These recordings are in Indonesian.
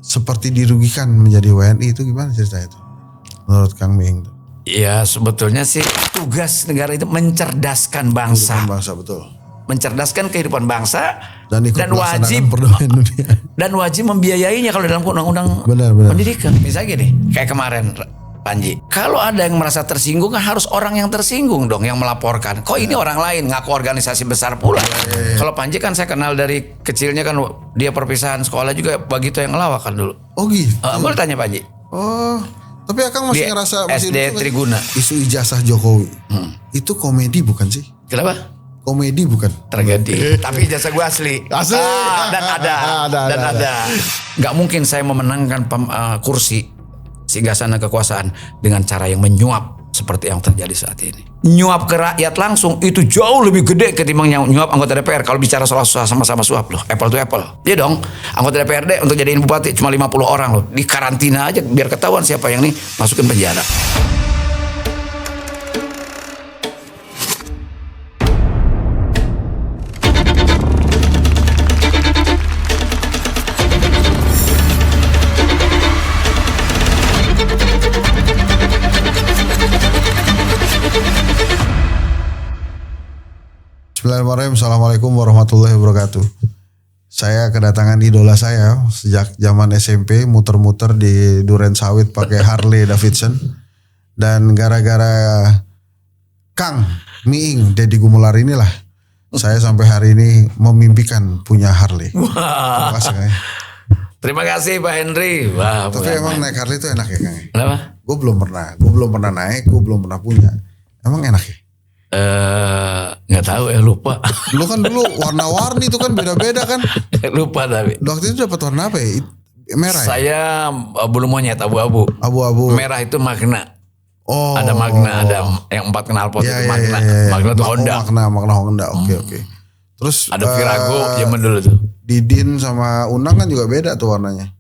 seperti dirugikan menjadi WNI itu gimana ceritanya itu? Menurut Kang Miing tuh. Ya sebetulnya sih tugas negara itu mencerdaskan bangsa. Kehidupan bangsa betul. Mencerdaskan kehidupan bangsa Dan ikut wajib perdamaian dunia. dan wajib membiayainya kalau dalam undang-undang Benar. pendidikan. Misalnya gini, kayak kemarin Panji, kalau ada yang merasa tersinggung kan harus orang yang tersinggung dong yang melaporkan. Kok ini orang lain ngaku organisasi besar pula. Kalau Panji kan saya kenal dari kecilnya kan dia perpisahan sekolah juga begitu yang ngelawak kan dulu. Oh gitu. Boleh tanya Panji? Oh, tapi Akang masih Di ngerasa masih SD Triguna. Isu ijazah Jokowi. Itu komedi bukan sih? Kenapa? Komedi bukan? Tragedi. Tapi ijazah gue asli. Asli. Dan ada. Gak mungkin saya memenangkan kursi singgasana kekuasaan dengan cara yang menyuap seperti yang terjadi saat ini. Nyuap ke rakyat langsung itu jauh lebih gede ketimbang nyuap anggota DPR. Kalau bicara soal sama-sama suap loh, apple to apple. Iya dong, anggota DPRD untuk jadiin bupati cuma 50 orang loh. Di karantina aja biar ketahuan siapa yang nih masukin penjara. Bismillahirrahmanirrahim. Assalamualaikum warahmatullahi wabarakatuh. Saya kedatangan idola saya sejak zaman SMP, muter-muter di Duren Sawit pakai Harley Davidson. Dan gara-gara Kang Miing Deddy Gumular inilah saya sampai hari ini memimpikan punya Harley. Terima kasih Kang. Terima kasih Pak Henry. Wah, tapi emang naik Harley itu enak ya Kang? Kenapa? Gue belum pernah naik, gue belum pernah punya. Emang enak ya? Nggak tahu ya, lupa. Lu kan dulu warna-warni itu kan beda-beda kan? Lupa tapi. Waktu itu dapat warna apa ya? Merah ya? Saya bulu monyet abu-abu. Abu-abu. Merah itu Magna. Oh. Ada Magna, ada yang 4 knalpot itu Magna. Magna itu Honda. Magna Honda. Oke. Terus ada Virago zaman dulu tuh. Didin sama Unang kan juga beda tuh warnanya.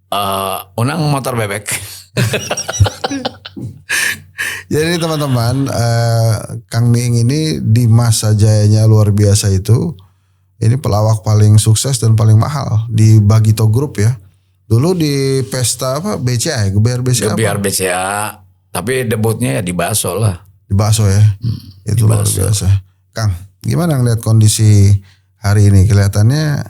Unang motor bebek. Jadi teman-teman, Kang Miing ini di masa jayanya luar biasa itu, ini pelawak paling sukses dan paling mahal di Bagito Group ya. Dulu di pesta apa BCA ya, Gebiar BCA. Gebiar BCA, tapi debutnya ya di Baso lah. Di Baso ya, itu luar biasa. Kang, gimana ngeliat kondisi hari ini? Kelihatannya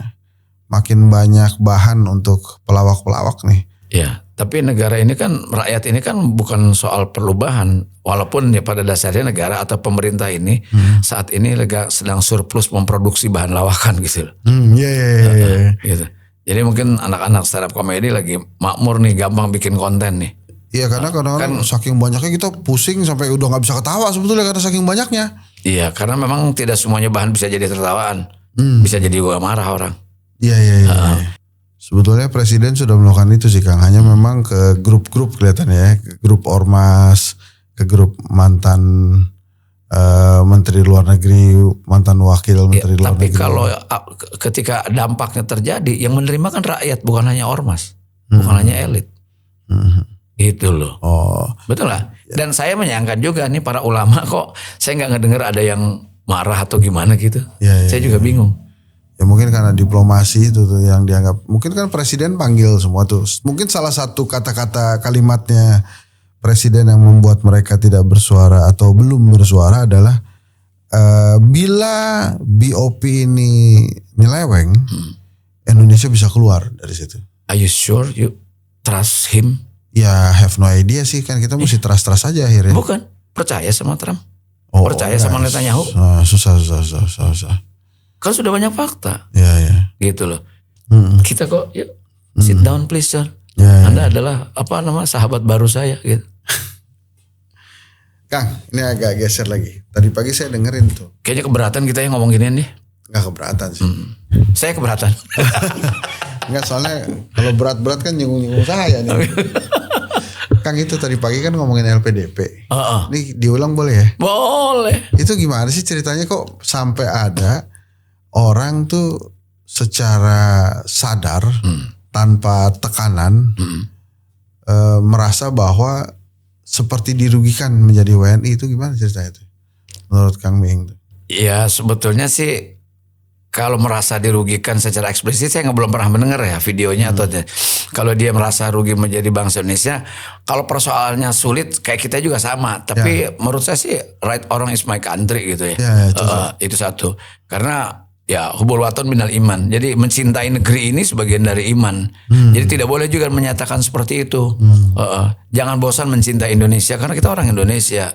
makin banyak bahan untuk pelawak-pelawak nih. Iya. Tapi negara ini kan, rakyat ini kan bukan soal perlu bahan. Walaupun ya pada dasarnya negara atau pemerintah ini saat ini sedang surplus memproduksi bahan lawakan gitu. Iya. Gitu. Jadi mungkin anak-anak stand up comedy lagi makmur nih, gampang bikin konten nih. Iya karena kadang-kadang saking banyaknya kita pusing sampai udah gak bisa ketawa sebetulnya karena saking banyaknya. Iya karena memang tidak semuanya bahan bisa jadi tertawaan. Bisa jadi gua marah orang. Iya. Sebetulnya presiden sudah melakukan itu sih Kang. Hanya memang ke grup-grup kelihatannya ya. Ke grup ormas, ke grup mantan menteri luar negeri, mantan wakil menteri luar negeri. Tapi kalau ketika dampaknya terjadi, yang menerima kan rakyat, bukan hanya ormas. Bukan hanya elit. Itu loh. Oh. Betul lah. Dan saya menyayangkan juga nih para ulama kok saya gak ngedenger ada yang marah atau gimana gitu. Saya juga bingung. Ya mungkin karena diplomasi itu tuh yang dianggap. Mungkin kan presiden panggil semua tuh. Mungkin salah satu kata-kata kalimatnya presiden yang membuat mereka tidak bersuara atau belum bersuara adalah bila BOP ini nyeleweng, Indonesia bisa keluar dari situ. Are you sure you trust him? Ya have no idea sih, kan kita mesti trust aja akhirnya. Bukan, percaya sama Trump. Percaya sama Netanyahu. Susah. Kan sudah banyak fakta. Ya. Gitu loh. Kita kok yuk sit down please John. Anda adalah sahabat baru saya gitu. Kang, ini agak geser lagi. Tadi pagi saya dengerin tuh. Kayaknya keberatan kita yang ngomong ginian nih. Enggak keberatan sih. Saya keberatan. Enggak, soalnya kalau berat-berat kan nyinggung-nyinggung saya nih. Kang itu tadi pagi kan ngomongin LPDP. Ini diulang boleh ya? Boleh. Itu gimana sih ceritanya kok sampai ada orang tuh secara sadar tanpa tekanan merasa bahwa seperti dirugikan menjadi WNI, itu gimana ceritanya itu menurut Kang Miing? Ya sebetulnya sih kalau merasa dirugikan secara eksplisit, saya belum pernah mendengar ya videonya atau kalau dia merasa rugi menjadi bangsa Indonesia, kalau persoalannya sulit kayak kita juga sama. Tapi menurut saya sih right orang is my country gitu ya. Itu satu. Karena ya hubul waton minal iman. Jadi mencintai negeri ini sebagian dari iman. Jadi tidak boleh juga menyatakan seperti itu. Jangan bosan mencintai Indonesia karena kita orang Indonesia.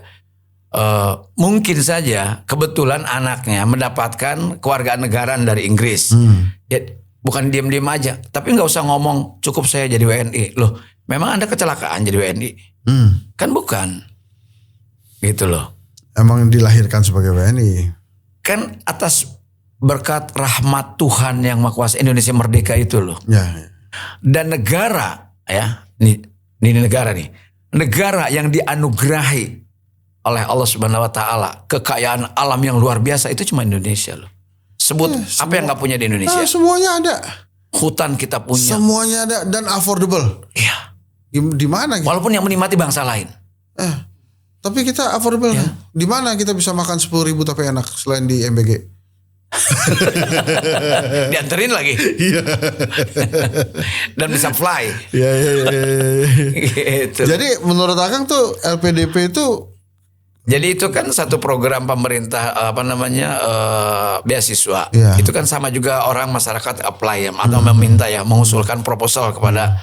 Mungkin saja kebetulan anaknya mendapatkan kewarganegaraan dari Inggris. Ya, bukan diam-diam aja, tapi nggak usah ngomong cukup saya jadi WNI. Loh, memang Anda kecelakaan jadi WNI? Kan bukan. Gitu loh. Emang dilahirkan sebagai WNI. Kan atas berkat rahmat Tuhan yang Maha Kuasa Indonesia merdeka itu loh. Ya. Dan negara ya, ini negara nih. Negara yang dianugerahi oleh Allah Subhanahu wa taala, kekayaan alam yang luar biasa itu cuma Indonesia loh. Sebut apa yang nggak punya di Indonesia? Semuanya ada. Hutan kita punya. Semuanya ada dan affordable. Iya. Di mana? Walaupun yang menikmati bangsa lain. Tapi kita affordable. Ya. Di mana kita bisa makan 10.000 tapi enak selain di MBG? Dianterin lagi. Iya. Dan bisa fly. Iya. Gitu. Jadi menurut Akang tuh LPDP itu Jadi itu kan satu program pemerintah beasiswa. Iya. Itu kan sama juga orang masyarakat apply ya, atau meminta ya, mengusulkan proposal kepada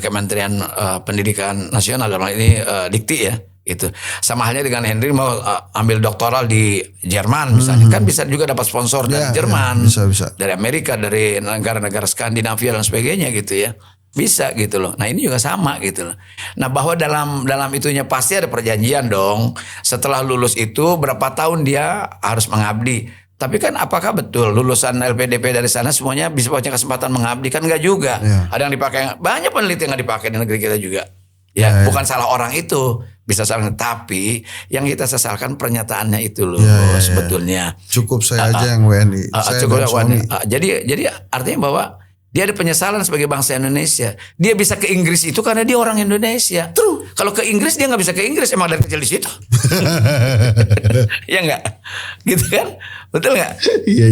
Kementerian Pendidikan Nasional dalam hal ini Dikti ya. Itu sama halnya dengan Henry mau ambil doktoral di Jerman misalnya, kan bisa juga dapat sponsor dari Jerman, bisa. dari Amerika, dari negara-negara Skandinavia dan sebagainya gitu ya. Bisa gitu loh. Nah ini juga sama gitu loh. Nah bahwa dalam itunya pasti ada perjanjian dong. Setelah lulus itu berapa tahun dia harus mengabdi. Tapi kan apakah betul lulusan LPDP dari sana semuanya bisa punya kesempatan mengabdi? Kan enggak juga. Ada yang dipakai, banyak peneliti yang nggak dipakai di negeri kita juga. Ya bukan salah orang itu. Bisa salah, tapi yang kita sesalkan pernyataannya itu loh sebetulnya. Cukup saya aja yang WNI. Saya cukup suami. Jadi artinya bahwa dia ada penyesalan sebagai bangsa Indonesia. Dia bisa ke Inggris itu karena dia orang Indonesia. True. Kalau ke Inggris dia nggak bisa ke Inggris, emang dari kecil di situ. Ya nggak, gitu kan? Betul nggak? Iya.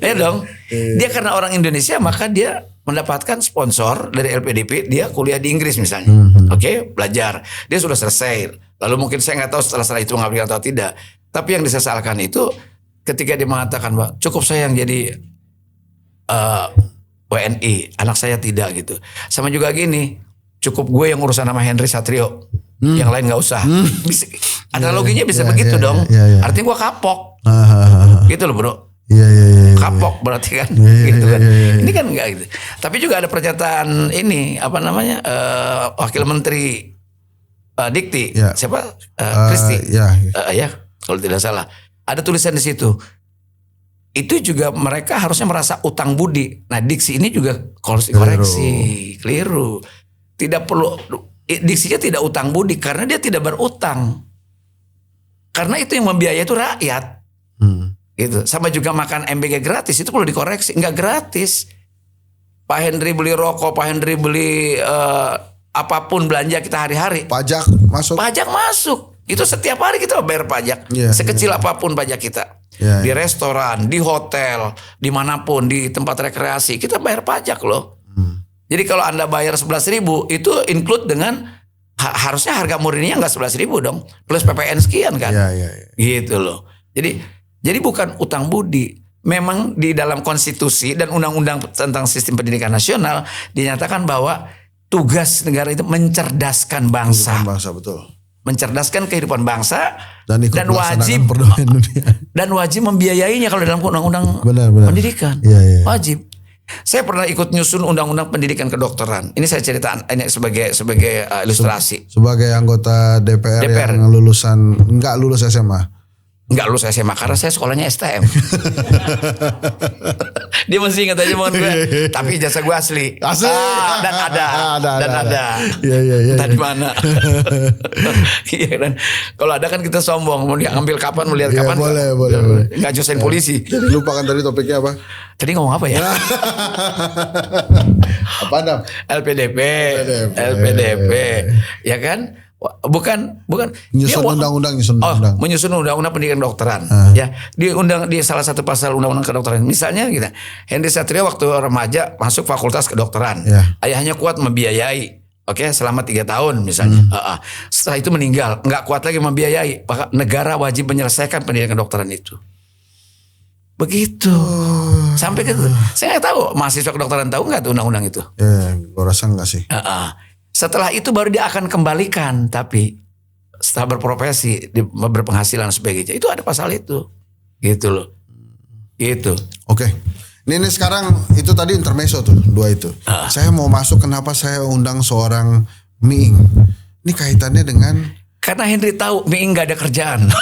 Ya dong. Dia karena orang Indonesia maka dia mendapatkan sponsor dari LPDP. Dia kuliah di Inggris misalnya. Oke, belajar. Dia sudah selesai. Lalu mungkin saya nggak tahu setelah itu mengabdi atau tidak. Tapi yang disesalkan itu ketika dia mengatakan bahwa cukup saya yang jadi WNI, anak saya tidak gitu. Sama juga gini, cukup gue yang urusan sama Henry Satrio, yang lain nggak usah. Bisa, analoginya bisa begitu dong. Artinya gue kapok, gitu loh bro. Iya. Kapok berarti kan, gitu kan. Ini kan enggak gitu. Tapi juga ada pernyataan ini Wakil Menteri Dikti, siapa? Kristi. Ya, kalau tidak salah. Ada tulisan di situ. Itu juga mereka harusnya merasa utang budi. Nah diksi ini juga harus dikoreksi. Keliru. Tidak perlu, diksinya tidak utang budi karena dia tidak berutang. Karena itu yang membiayai itu rakyat. Gitu. Sama juga makan MBG gratis itu perlu dikoreksi. Enggak gratis. Pak Henry beli rokok, Pak Henry beli apapun belanja kita hari-hari. Pajak masuk. Itu setiap hari kita bayar pajak. Sekecil apapun pajak kita. Di restoran, di hotel, dimanapun, di tempat rekreasi kita bayar pajak loh. Jadi kalau Anda bayar 11.000 itu include dengan harusnya harga murninya nggak 11.000 dong, plus PPN sekian kan. Gitu loh. Jadi bukan utang budi. Memang di dalam konstitusi dan undang-undang tentang sistem pendidikan nasional dinyatakan bahwa tugas negara itu mencerdaskan bangsa. Betul. Mencerdaskan kehidupan bangsa dan wajib membiayainya kalau dalam undang-undang pendidikan. Wajib. Saya pernah ikut nyusun undang-undang pendidikan kedokteran. Ini saya cerita ini sebagai ilustrasi. Sebagai anggota DPR yang nggak lulus SMA. Enggak lulus SMA karena saya sekolahnya STM. Dia masih ingat aja mohon gue. Tapi ijazah gue asli. Dan ada. Iya. Tadi mana? Iya dan kalau ada kan kita sombong. Mau diambil kapan, melihat kapan? Boleh. Enggak jurusan polisi. Jadi lupa kan tadi topiknya apa? Tadi ngomong apa ya? Apa Dam? LPDP. Ya kan? Bukan. Menyusun undang-undang. Menyusun undang-undang pendidikan kedokteran. Ya, di salah satu pasal undang-undang kedokteran. Misalnya gitu. Henry Satrio waktu remaja masuk fakultas kedokteran. Ya. Ayahnya kuat membiayai. Oke, selama 3 tahun misalnya. Setelah itu meninggal, nggak kuat lagi membiayai. Maka negara wajib menyelesaikan pendidikan kedokteran itu. Begitu. Sampai ke saya nggak tahu mahasiswa kedokteran tahu nggak tuh undang-undang itu? Ya, gue rasa enggak sih. Setelah itu baru dia akan kembalikan, tapi setelah berprofesi, berpenghasilan sebagainya, itu ada pasal itu, gitu loh, gitu. Oke, ini sekarang itu tadi intermezzo tuh, 2 itu. Saya mau masuk kenapa saya undang seorang Miing. Ini kaitannya dengan karena Henry tahu Miing nggak ada kerjaan.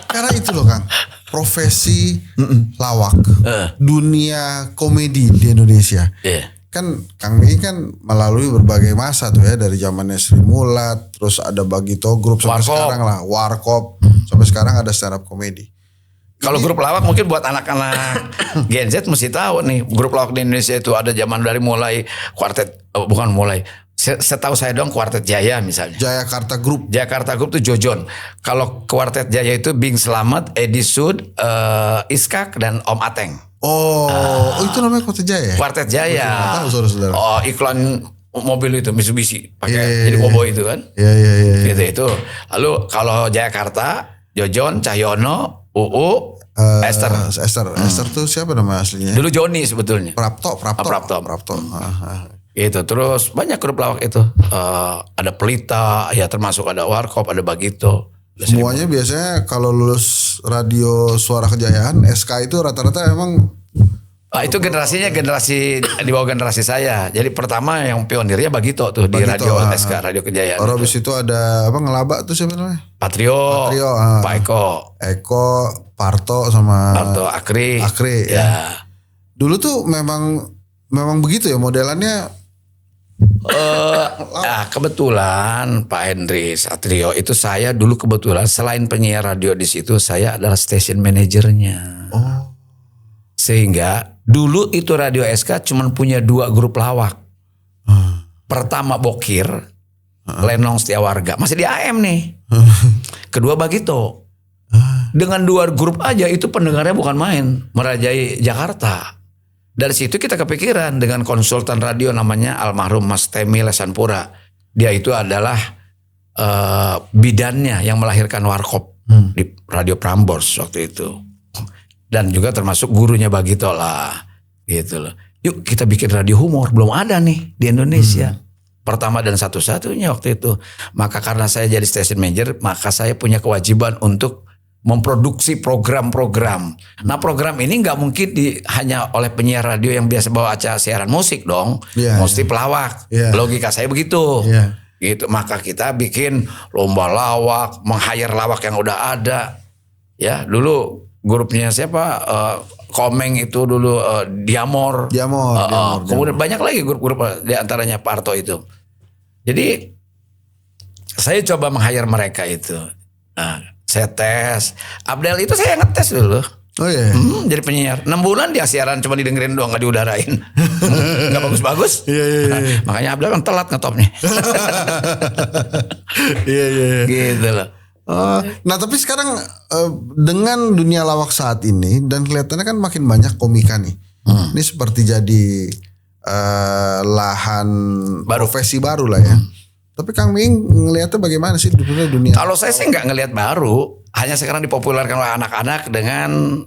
Karena itu loh Kang, profesi lawak, dunia komedi di Indonesia. Kan Kang Mi kan melalui berbagai masa tuh ya, dari zamannya Sri Mulat, terus ada Bagito Group sampai sekarang lah Warkop, sampai sekarang ada stand up komedi. Kalau grup lawak mungkin buat anak-anak Gen Z mesti tahu nih, grup lawak di Indonesia itu ada zaman dari mulai kuartet, bukan mulai. Setahu saya dong Kuartet Jaya misalnya. Jayakarta Group tuh Jojon. Kalau Kuartet Jaya itu Bing Slamet, Edi Sud, Iskak dan Om Ateng. Itu namanya Kuartet Jaya. Kuartet Jaya. Tahu saudara-saudara. Iklan mobil itu Mitsubishi pakai jadi koboi itu kan. Iya. Gitu itu. Lalu kalau Jayakarta, Jojon, Cahyono, UU, Esther. Esther tuh siapa nama aslinya? Dulu Joni sebetulnya. Prapto. Itu terus banyak grup lawak itu. Ada Pelita, ya termasuk ada Warkop, ada Bagito. Semuanya biasanya kalau lulus radio Suara Kejayaan SK itu rata-rata emang itu generasi di bawah generasi saya. Jadi pertama yang pionirnya Bagito tuh di radio SK Radio Kejayaan. Orang habis itu ada apa Ngelaba tuh siapa namanya? Patrio, Pak Eko, Parto sama Akri. Ya. Dulu tuh memang begitu ya modelannya. Kebetulan Pak Henry Satrio itu saya dulu kebetulan selain penyiar radio di situ saya adalah station manajernya. Sehingga dulu itu radio SK cuma punya 2 grup lawak. Pertama Bokir, Lenong Setiawarga, masih di AM nih. Kedua Bagito. Dengan 2 grup aja itu pendengarnya bukan main, merajai Jakarta. Dari situ kita kepikiran dengan konsultan radio namanya almarhum Mas Temi Lesanpura. Dia itu adalah bidannya yang melahirkan Warkop di Radio Prambors waktu itu. Dan juga termasuk gurunya Bagito lah. Gitu loh. Yuk kita bikin radio humor. Belum ada nih di Indonesia. Pertama dan satu-satunya waktu itu. Maka karena saya jadi station manager, maka saya punya kewajiban untuk memproduksi program-program. Nah program ini nggak mungkin hanya oleh penyiar radio yang biasa bawa acara siaran musik dong. Mesti pelawak. Logika saya begitu. Gitu. Maka kita bikin lomba lawak, meng-hire lawak yang udah ada. Ya dulu grupnya siapa? Komeng itu dulu Diamor. Kemudian banyak lagi grup-grup di antaranya Parto itu. Jadi saya coba meng-hire mereka itu. Nah, saya tes. Abdel itu saya ngetes dulu. Oh iya. Jadi penyiar 6 bulan dia siaran cuma didengerin doang, gak diudarain. Gak bagus-bagus. Iya. Makanya Abdel kan telat ngetopnya. Iya. Gitu loh. Nah tapi sekarang dengan dunia lawak saat ini dan kelihatannya kan makin banyak komika nih. Ini seperti jadi lahan profesi baru lah ya. Tapi Kang Miing ngelihatnya bagaimana sih dunia? Kalau saya sih nggak ngelihat baru, hanya sekarang dipopulerkan oleh anak-anak dengan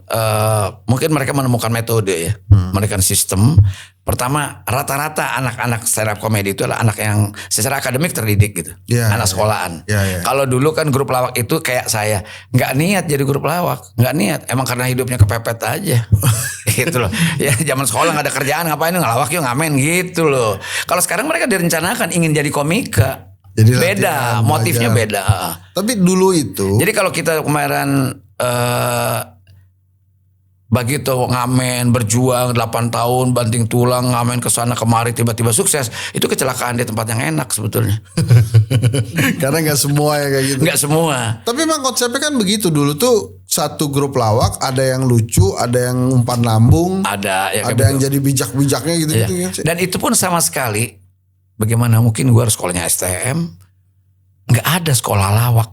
mungkin mereka menemukan metode ya, menemukan sistem. Pertama, rata-rata anak-anak stand up comedy itu adalah anak yang secara akademik terdidik gitu, anak sekolahan. Kalau dulu kan grup lawak itu kayak saya, nggak niat jadi grup lawak, nggak niat, emang karena hidupnya kepepet aja, gitu loh. Ya zaman sekolah nggak ada kerjaan, ngapain ngelawak yuk ngamen gitu loh. Kalau sekarang mereka direncanakan ingin jadi komika. Jadi beda, motifnya beda. Tapi dulu itu. Jadi kalau kita kemarin Bagito ngamen berjuang 8 tahun banting tulang ngamen ke sana kemari tiba-tiba sukses, itu kecelakaan di tempat yang enak sebetulnya. Karena nggak semua ya kayak gitu. Nggak semua. Tapi emang konsepnya kan begitu dulu tuh, satu grup lawak ada yang lucu, ada yang umpan lambung, ada yang jadi bijak-bijaknya gitu. Dan itu pun sama sekali. Bagaimana mungkin gue harus sekolahnya STM, nggak ada sekolah lawak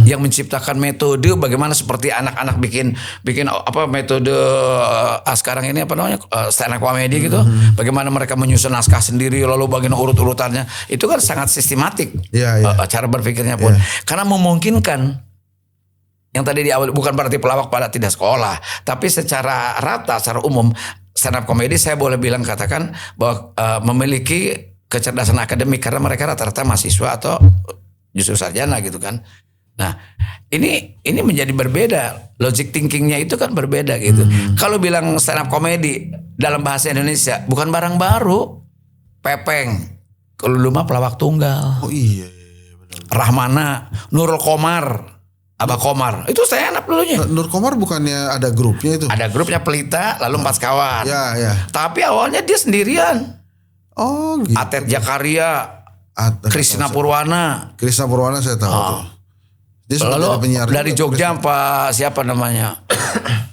yang menciptakan metode bagaimana seperti anak-anak bikin apa metode sekarang ini apa namanya stand up comedy gitu. Bagaimana mereka menyusun naskah sendiri lalu bagaimana urut-urutannya. Itu kan sangat sistematik. Cara berpikirnya pun. Karena memungkinkan yang tadi di awal bukan berarti pelawak pada tidak sekolah, tapi secara rata secara umum stand up comedy saya boleh bilang katakan bahwa memiliki kecerdasan akademik karena mereka rata-rata mahasiswa atau justru sarjana gitu kan. Nah, ini menjadi berbeda. Logic thinkingnya itu kan berbeda gitu. Kalau bilang stand up comedy dalam bahasa Indonesia bukan barang baru. Pepeng. Kalau dulu mah pelawak tunggal. Oh iya, benar. Rahmana, Nurul Komar, Abah Komar. Itu stand up dulunya. Nur Komar bukannya ada grupnya itu? Ada grupnya Pelita, lalu 4 kawan. Ya. Tapi awalnya dia sendirian. Oh gitu. Atet Jakaria, Krisna Purwana. Krisna Purwana saya tahu tuh. Dia Lalu dari Jogja Pak siapa namanya?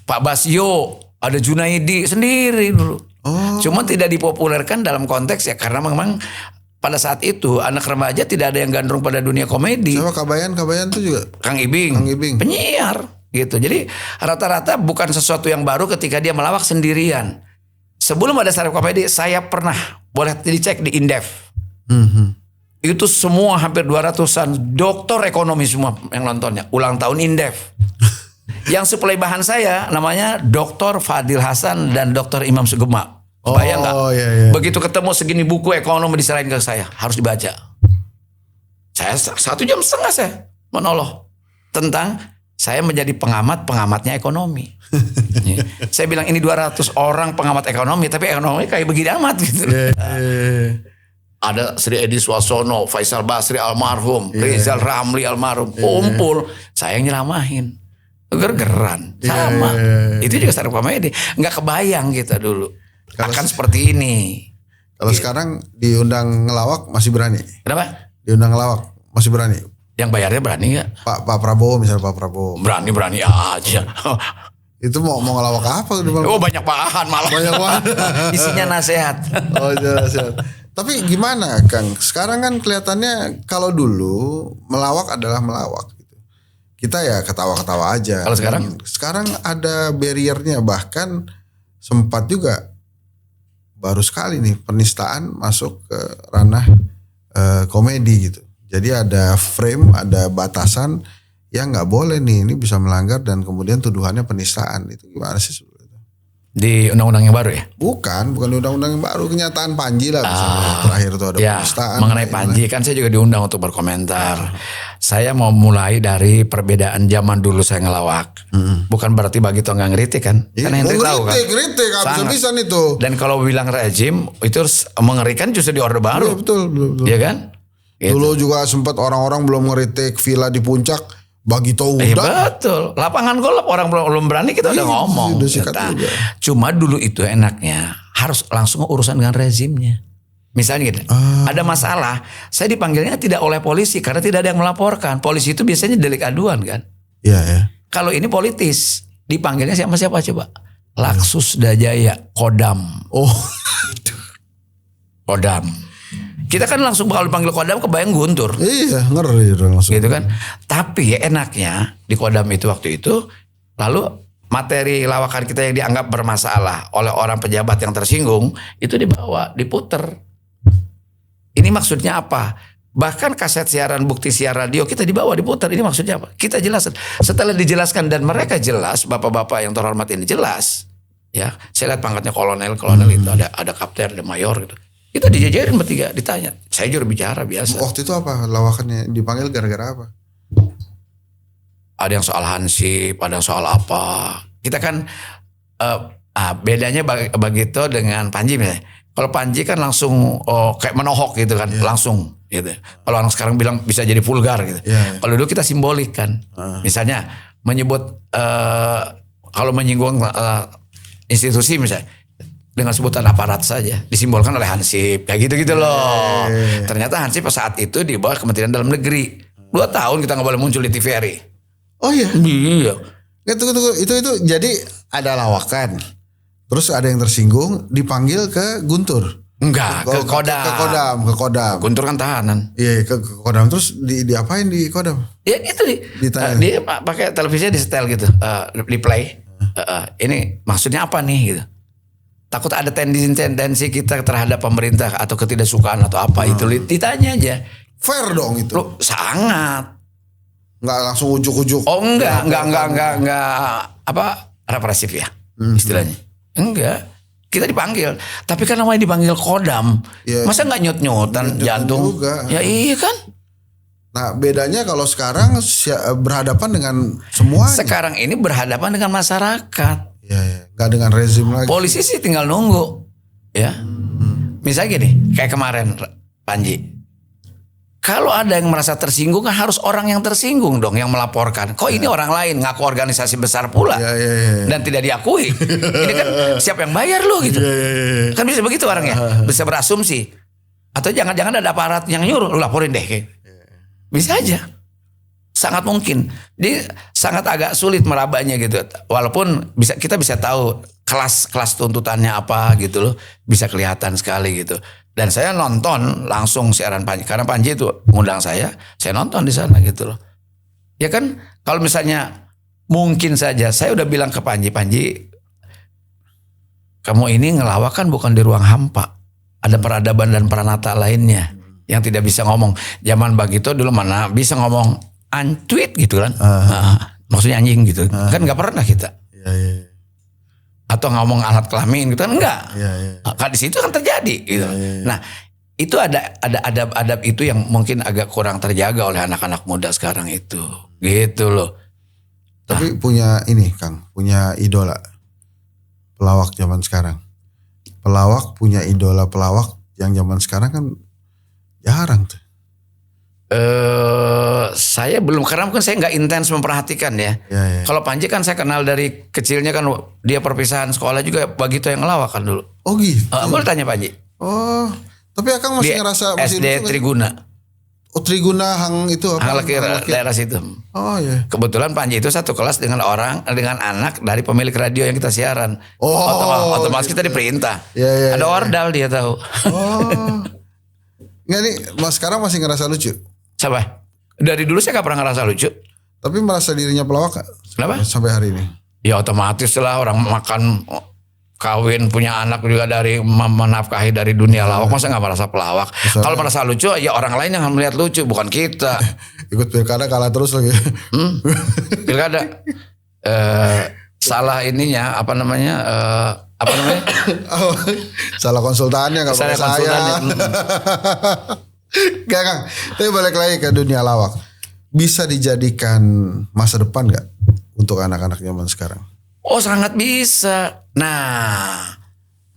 Pak Basio, ada Junaidi sendiri dulu. Cuma tidak dipopulerkan dalam konteks ya karena memang pada saat itu anak remaja tidak ada yang gandrung pada dunia komedi. Siapa Kabayan tuh juga? Kang Ibing. Penyiar gitu. Jadi rata-rata bukan sesuatu yang baru ketika dia melawak sendirian. Sebelum ada stand up comedy saya pernah boleh dicek di Indef. Itu semua hampir 200-an doktor ekonomi semua yang nontonnya. Ulang tahun Indef. Yang suplai bahan saya namanya Dr. Fadil Hasan dan Dr. Imam Sugema. Bayang nggak? Iya. Begitu ketemu segini buku ekonomi diserahin ke saya. Harus dibaca. Saya 1,5 jam saya monolog. Tentang saya menjadi pengamatnya ekonomi. Saya bilang ini 200 orang pengamat ekonomi. Tapi ekonomi kayak begini amat gitu. Ada Sri Edi Swasono, Faisal Basri almarhum, Rizal Ramli almarhum, kumpul, saya yang nyeramahin, ger-geran, sama. Itu juga stand up comedy, nggak kebayang kita dulu akan seperti ini. Kalau sekarang diundang ngelawak masih berani? Kenapa? Diundang ngelawak masih berani? Yang bayarnya berani nggak? Pak Prabowo misalnya Pak Prabowo. Berani aja. Itu mau ngelawak apa? Oh banyak bahan malah. Banyak bahan. Isinya nasihat. Oh nasihat. Tapi gimana Kang? Sekarang kan kelihatannya kalau dulu melawak adalah melawak gitu. Kita ya ketawa-ketawa aja. Kalau sekarang? Sekarang ada barriernya, bahkan sempat juga baru sekali nih penistaan masuk ke ranah komedi gitu. Jadi ada frame, ada batasan yang nggak boleh nih, ini bisa melanggar dan kemudian tuduhannya penistaan. Itu gimana sih sebetulnya? Di undang-undang yang baru ya? Bukan undang-undang yang baru, kenyataan Panji lah misalnya. Terakhir itu ada penistaan. Mengenai Panji kan saya juga diundang untuk berkomentar. Saya mau mulai dari perbedaan zaman dulu saya ngelawak. Bukan berarti bagi nggak ngeritik kan? Karena Hendrik tahu kan. Kritik habis-habisan itu. Dan kalau bilang rejim itu mengerikan justru di Orde Baru. Iya betul. Iya kan? Gitu. Dulu juga sempat orang-orang belum ngeritik villa di Puncak. Bagi tahu betul. Lapangan golf orang belum berani kita udah ngomong. Cuma dulu itu enaknya harus langsung urusan dengan rezimnya. Misalnya gitu, ada masalah, saya dipanggilnya tidak oleh polisi karena tidak ada yang melaporkan. Polisi itu biasanya delik aduan kan. Iya. Kalau ini politis, dipanggilnya siapa coba? Laksus Dajaya, Kodam. Kodam. Kita kan langsung bakal dipanggil Kodam kebayang Guntur. Iya ngeri langsung. Gitu kan. Tapi enaknya di Kodam itu waktu itu lalu materi lawakan kita yang dianggap bermasalah oleh orang pejabat yang tersinggung itu dibawa, diputer. Ini maksudnya apa? Bahkan kaset siaran bukti siar radio kita dibawa, diputer. Ini maksudnya apa? Kita jelaskan. Setelah dijelaskan dan mereka jelas, bapak-bapak yang terhormat ini jelas. Ya, saya lihat pangkatnya kolonel itu ada kapten, ada mayor gitu. Kita dijajarin bertiga, ditanya. Saya juru bicara biasa. Waktu itu apa lawakannya? Dipanggil gara-gara apa? Ada yang soal hansip, ada yang soal apa. Kita kan bedanya begitu dengan Panji misalnya. Kalau Panji kan langsung kayak menohok gitu kan, langsung gitu. Kalau anak sekarang bilang bisa jadi vulgar gitu. Kalau dulu kita simbolik kan. Misalnya menyebut kalau menyinggung institusi misalnya dengan sebutan aparat saja disimbolkan oleh hansip kayak gitu loh. Ternyata hansip saat itu di bawah Kementerian Dalam Negeri. 2 tahun kita nggak boleh muncul di TVRI. Oh iya. Iya. Tunggu. Itu jadi ada lawakan. Terus ada yang tersinggung dipanggil ke Guntur. Enggak, ke Kodam. Ke Kodam. Guntur kan tahanan. Iya, ke Kodam terus diapain di Kodam? Ya itu Ditanya. dia pakai televisinya di setel gitu, di play. Ini maksudnya apa nih gitu. Takut ada tendensi kita terhadap pemerintah atau ketidaksukaan atau apa itu ditanya aja. Fair dong itu. Loh, sangat. Nggak langsung ujuk-ujuk. Oh enggak apa represif ya istilahnya. Enggak. Kita dipanggil, tapi kan namanya dipanggil Kodam. Ya, masa nggak nyut-nyutan jantung? Juga. Ya iya kan. Nah bedanya kalau sekarang berhadapan dengan semuanya. Sekarang ini berhadapan dengan masyarakat. Ya, nggak dengan rezim lagi. Polisi sih tinggal nunggu, ya. Misalnya gini, kayak kemarin Panji. Kalau ada yang merasa tersinggung kan harus orang yang tersinggung dong yang melaporkan. Kok ini orang lain ngaku organisasi besar pula Ya. dan tidak diakui. Ini kan siapa yang bayar lo gitu. Kan bisa begitu orangnya. Bisa berasumsi. Atau jangan-jangan ada aparat yang nyuruh lu laporin deh. Bisa aja. Sangat mungkin. Jadi sangat agak sulit merabanya gitu. Walaupun kita bisa tahu kelas tuntutannya apa gitu loh. Bisa kelihatan sekali gitu. Dan saya nonton langsung siaran Panji. Karena Panji itu mengundang saya nonton di sana gitu loh. Ya kan kalau misalnya mungkin saja saya udah bilang ke Panji, kamu ini ngelawak kan bukan di ruang hampa. Ada peradaban dan peranata lainnya yang tidak bisa ngomong. Zaman Bagito dulu mana bisa ngomong tweet gitu kan. Maksudnya anjing gitu. Kan gak pernah kita. Iya. Atau ngomong alat kelamin gitu kan enggak. Iya. Kan di situ kan terjadi gitu. Nah, itu ada adab-adab itu yang mungkin agak kurang terjaga oleh anak-anak muda sekarang itu. Gitu loh. Tapi punya ini Kang, punya idola pelawak zaman sekarang. Pelawak punya idola pelawak yang zaman sekarang kan jarang tuh. Saya belum, karena mungkin saya nggak intens memperhatikan ya. Ya. Kalau Panji kan saya kenal dari kecilnya kan, dia perpisahan sekolah juga Bagito yang ngelawak kan dulu. Oh gitu. Boleh tanya Panji. Oh, tapi Akang masih Di ngerasa masih SD lucu, Triguna. Oh Triguna Hang itu apa? Hang Lekir, daerah situ. Oh iya. Kebetulan Panji itu satu kelas dengan anak dari pemilik radio yang kita siaran. Oh, otomatis kita diperintah. Iya. Ada ordal dia tahu. Oh. Nggak nih, Mas sekarang masih ngerasa lucu. Siapa? Dari dulu saya gak pernah ngerasa lucu. Tapi merasa dirinya pelawak gak? Kenapa? Sampai hari ini. Ya otomatis lah, orang makan, kawin, punya anak juga dari menafkahi dari dunia lawak. Masa gak merasa pelawak? Kalau merasa lucu ya orang lain yang melihat lucu, bukan kita. Ikut pilkada kalah terus lagi. Pilkada salah ininya apa namanya? Salah konsultannya gak pakai saya. Gak Kang, tapi balik lagi ke dunia lawak. Bisa dijadikan masa depan gak untuk anak-anak zaman sekarang? Oh sangat bisa. Nah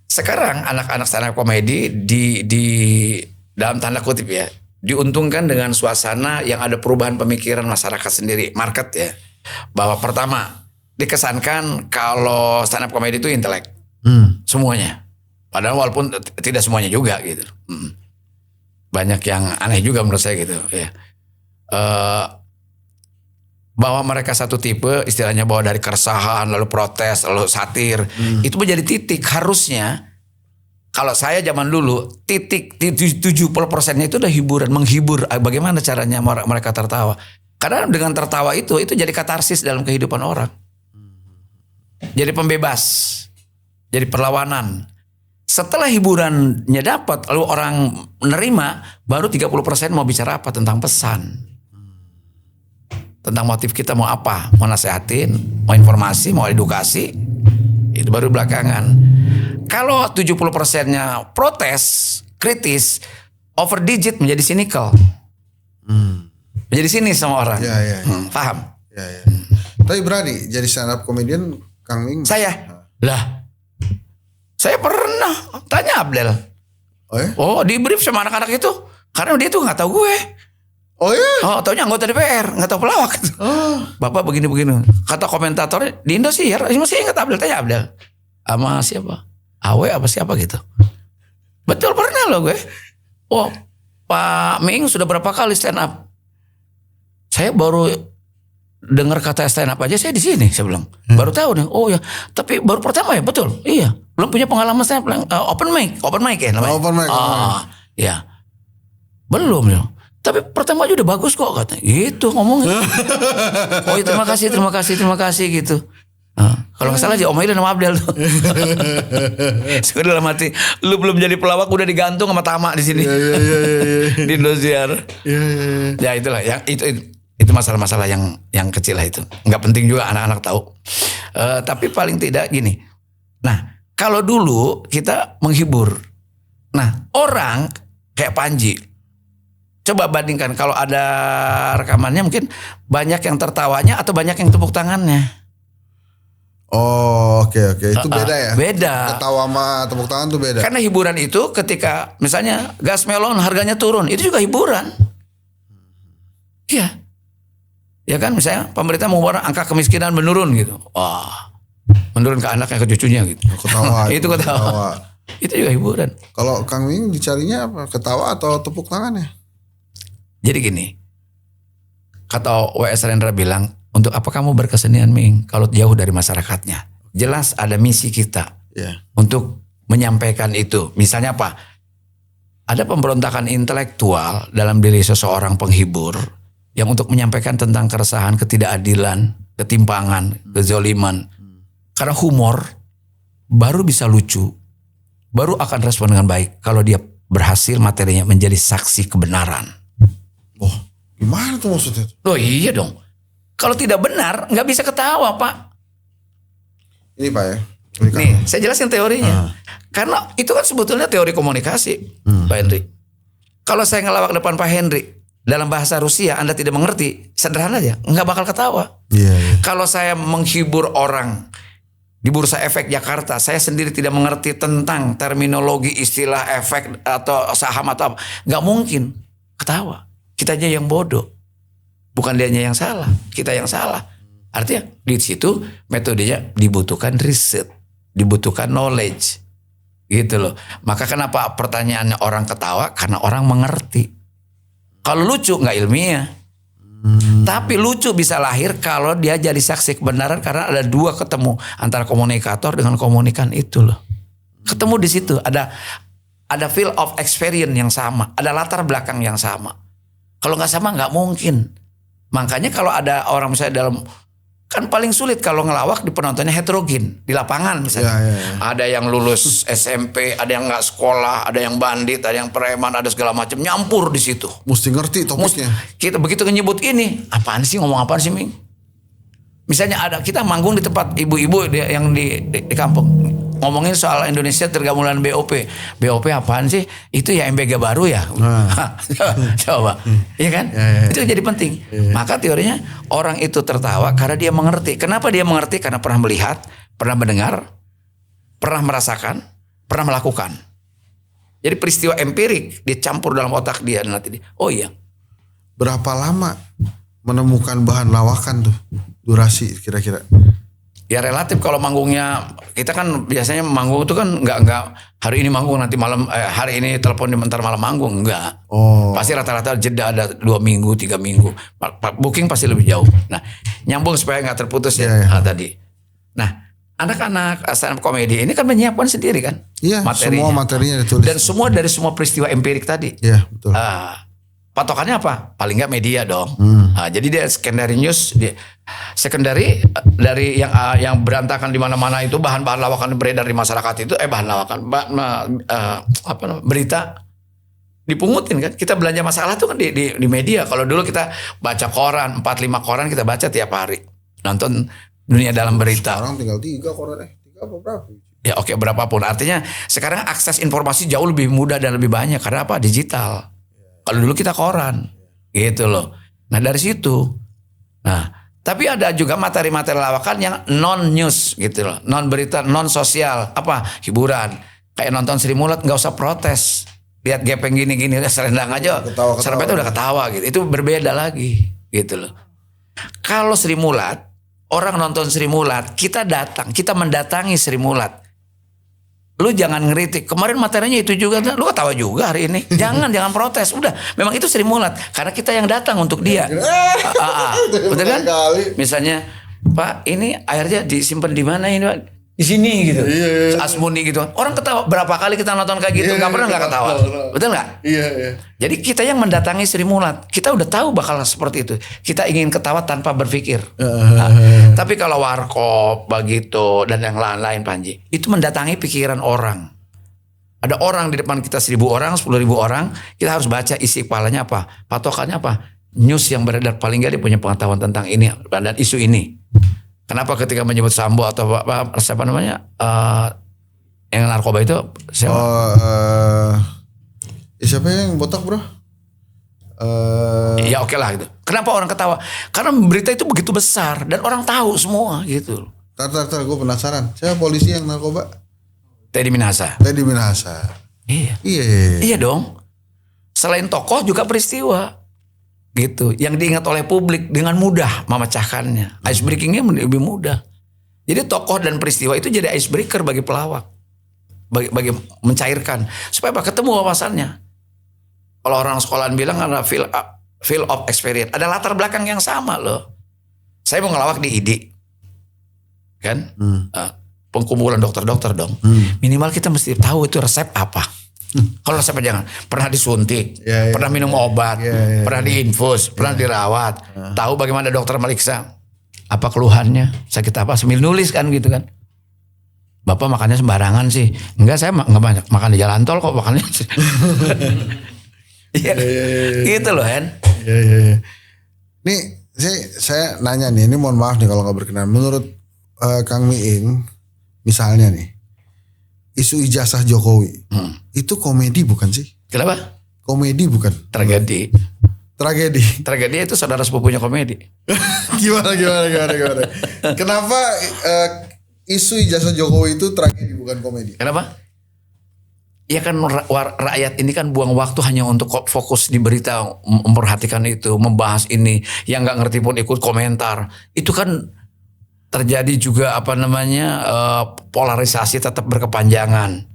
sekarang anak-anak stand up komedi di dalam tanda kutip ya, diuntungkan dengan suasana yang ada perubahan pemikiran masyarakat sendiri, market ya. Bahwa pertama dikesankan kalau stand up komedi itu intelek. Semuanya. Padahal walaupun tidak semuanya juga gitu. Banyak yang aneh juga menurut saya gitu ya. Bahwa mereka satu tipe, istilahnya bahwa dari keresahan lalu protes lalu satir, itu menjadi titik. Harusnya kalau saya zaman dulu titik 70%-nya itu udah hiburan, menghibur. Bagaimana caranya mereka tertawa? Karena dengan tertawa itu jadi katarsis dalam kehidupan orang. Jadi pembebas, jadi perlawanan. Setelah hiburannya dapat, lalu orang menerima, baru 30% mau bicara apa tentang pesan. Tentang motif kita mau apa, mau nasehatin, mau informasi, mau edukasi. Itu baru belakangan. Kalau 70%-nya protes, kritis, over digit menjadi cynical. Menjadi sinis sama orang. Ya. Paham? Ya. Tapi berani jadi stand up comedian Kang Ming? Saya? Lah. Saya pernah tanya Abdel. Oh ya? Oh, di brief sama anak-anak itu. Karena dia tuh gak tahu gue. Oh ya? Oh, taunya anggota DPR, gak tahu pelawak. Bapak begini-begini. Kata komentatornya di Indosiar, masih ingat Abdel, tanya Abdel. Sama siapa? Awe apa siapa gitu. Betul pernah loh gue. Oh, Pak Ming sudah berapa kali stand up? Saya baru dengar kata stand up aja saya di sini, saya bilang. Baru tahu nih. Oh ya, tapi baru pertama ya, betul. Iya. Belum punya pengalaman saya open mic ya namanya. Open mic. Ya. Belum ya. Tapi pertama aja udah bagus kok katanya. Gitu ngomongnya. Oh ya terima kasih gitu. Kalau nggak salah aja Om Ilin sama Abdel tuh. Sudah dalam hati, lu belum jadi pelawak udah digantung sama Tama di sini. Di Indosiar. Ya itulah yang itu masalah-masalah yang kecil lah itu. Nggak penting juga anak-anak tahu. Tapi paling tidak gini. Nah, kalau dulu kita menghibur. Nah, orang kayak Panji. Coba bandingkan kalau ada rekamannya mungkin banyak yang tertawanya atau banyak yang tepuk tangannya. Oh, oke. Itu beda ya? Beda. Ketawa sama tepuk tangan tuh beda. Karena hiburan itu ketika misalnya gas melon harganya turun, itu juga hiburan. Iya. Ya kan misalnya pemerintah mengumumkan angka kemiskinan menurun gitu. Wah. Menurun ke anaknya ke cucunya gitu. Ketawa. Itu ketawa. Itu juga hiburan. Kalau Kang Ming dicarinya apa? Ketawa atau tepuk tangannya? Jadi gini. Kata W.S. Rendra bilang, untuk apa kamu berkesenian Ming kalau jauh dari masyarakatnya? Jelas ada misi kita untuk menyampaikan itu. Misalnya apa? Ada pemberontakan intelektual dalam diri seseorang penghibur yang untuk menyampaikan tentang keresahan, ketidakadilan, ketimpangan, kezoliman. Karena humor baru bisa lucu, baru akan respon dengan baik kalau dia berhasil materinya menjadi saksi kebenaran. Oh, gimana tuh maksudnya? Loh iya dong. Kalau tidak benar, nggak bisa ketawa, Pak. Ini Pak ya. Nih, saya jelasin teorinya. Karena itu kan sebetulnya teori komunikasi, Pak Henry. Kalau saya ngelawak depan Pak Henry dalam bahasa Rusia, Anda tidak mengerti, sederhana aja, nggak bakal ketawa. Kalau saya menghibur orang di Bursa Efek Jakarta, saya sendiri tidak mengerti tentang terminologi istilah efek atau saham atau apa, nggak mungkin ketawa. Kita aja yang bodoh. Bukan dianya yang salah, kita yang salah. Artinya di situ metodenya dibutuhkan riset, dibutuhkan knowledge. Gitu loh. Maka kenapa pertanyaannya orang ketawa? Karena orang mengerti. Kalau lucu nggak ilmiah. Tapi lucu bisa lahir kalau dia jadi saksi kebenaran karena ada dua ketemu antara komunikator dengan komunikan itu loh. Ketemu di situ ada field of experience yang sama, ada latar belakang yang sama. Kalau nggak sama nggak mungkin. Makanya kalau ada orang misalnya kan paling sulit kalau ngelawak di penontonnya heterogen di lapangan misalnya. Ada yang lulus SMP, ada yang nggak sekolah, ada yang bandit, ada yang preman, ada segala macam nyampur di situ. Mesti ngerti topiknya. Kita begitu nyebut ini, apaan sih ngomong apaan sih Ming? Misalnya kita manggung di tempat ibu-ibu yang di kampung. Ngomongin soal Indonesia tergabungan BOP. BOP apaan sih? Itu ya MBG baru ya? Coba. Iya kan? Itu jadi penting. Maka teorinya orang itu tertawa karena dia mengerti. Kenapa dia mengerti? Karena pernah melihat, pernah mendengar, pernah merasakan, pernah melakukan. Jadi peristiwa empirik dicampur dalam otak dia. Nanti oh iya. Berapa lama menemukan bahan lawakan tuh? Durasi kira-kira? Ya relatif kalau manggungnya kita kan biasanya manggung itu kan nggak hari ini manggung nanti malam hari ini telepon bentar malam manggung enggak. Pasti rata-rata jeda ada 2 minggu 3 minggu booking pasti lebih jauh. Nah nyambung supaya nggak terputus tadi. Nah anak-anak stand up comedy ini kan menyiapkan sendiri kan materinya. Semua materinya ditulis dan semua dari semua peristiwa empirik tadi. Iya betul. Patokannya apa? Paling nggak media dong. Jadi dia secondary news, secondary dari yang berantakan di mana-mana itu bahan-bahan lawakan beredar di masyarakat itu berita dipungutin kan. Kita belanja masalah tuh kan di media. Kalau dulu kita baca koran 4-5 koran kita baca tiap hari. Nonton dunia dalam berita. Sekarang tinggal 3 koran 3 apa berapa? Ya oke berapapun. Artinya sekarang akses informasi jauh lebih mudah dan lebih banyak karena apa? Digital. Kalau dulu kita koran, gitu loh. Nah dari situ, tapi ada juga materi-materi lawakan yang non news, gitu loh, non berita, non sosial, apa hiburan. Kayak nonton Sri Mulat nggak usah protes, lihat gepeng gini-gini, selendang aja, serempet udah ketawa, gitu. Itu berbeda lagi, gitu loh. Kalau Sri Mulat, orang nonton Sri Mulat, kita mendatangi Sri Mulat. Lu jangan ngeritik. Kemarin materinya itu juga, lu ketawa juga hari ini. Jangan protes. Udah, memang itu Sri Mulat. Karena kita yang datang untuk dia. Betul kan? Misalnya, Pak, ini airnya disimpan di mana ini? Pak? di sini gitu. Asmuni gitu. Orang ketawa, berapa kali kita nonton kayak gitu, nggak pernah nggak ketawa. Betul nggak? Iya. Jadi kita yang mendatangi Sri Mulat, kita udah tahu bakal seperti itu. Kita ingin ketawa tanpa berpikir. Nah, tapi kalau warkop, begitu dan yang lain-lain Panji, itu mendatangi pikiran orang. Ada orang di depan kita 1.000 orang, 10.000 orang, kita harus baca isi kepalanya apa, patokannya apa, news yang beredar paling nggak dia punya pengetahuan tentang ini dan isu ini. Kenapa ketika menyebut Sambo atau siapa namanya yang narkoba itu siapa? Siapa yang botak bro? Ya oke lah gitu. Kenapa orang ketawa? Karena berita itu begitu besar dan orang tahu semua gitu. Tar, gue penasaran. Siapa polisi yang narkoba? Teddy Minahasa. Iya dong. Selain tokoh juga peristiwa. Gitu, yang diingat oleh publik dengan mudah memecahkannya. Ice breakingnya lebih mudah. Jadi tokoh dan peristiwa itu jadi ice breaker bagi pelawak, bagi mencairkan supaya ketemu wawasannya. Kalau orang sekolahan bilang ada feel of experience, ada latar belakang yang sama loh. Saya mau ngelawak di ID, kan? Pengkumpulan dokter-dokter dong. Minimal kita mesti tahu itu resep apa. Kalau resep jangan pernah disuntik, pernah minum obat, pernah diinfus, pernah dirawat, tahu bagaimana dokter meriksa apa keluhannya, sakit apa, sambil nulis kan gitu kan. Bapak makannya sembarangan sih. Enggak, saya nggak banyak makan di jalan tol kok makannya. Gitu loh Hen. Nih saya nanya nih, ini mohon maaf nih kalau nggak berkenan. Menurut Kang Miing, misalnya nih, isu ijazah Jokowi itu komedi bukan sih? Kenapa? Komedi bukan? Tragedi. Tragedi itu saudara sepupunya komedi. Gimana? Kenapa isu ijazah Jokowi itu tragedi bukan komedi? Kenapa? Ya kan rakyat ini kan buang waktu hanya untuk fokus di berita, memperhatikan itu, membahas ini, yang nggak ngerti pun ikut komentar. Itu kan terjadi juga polarisasi tetap berkepanjangan,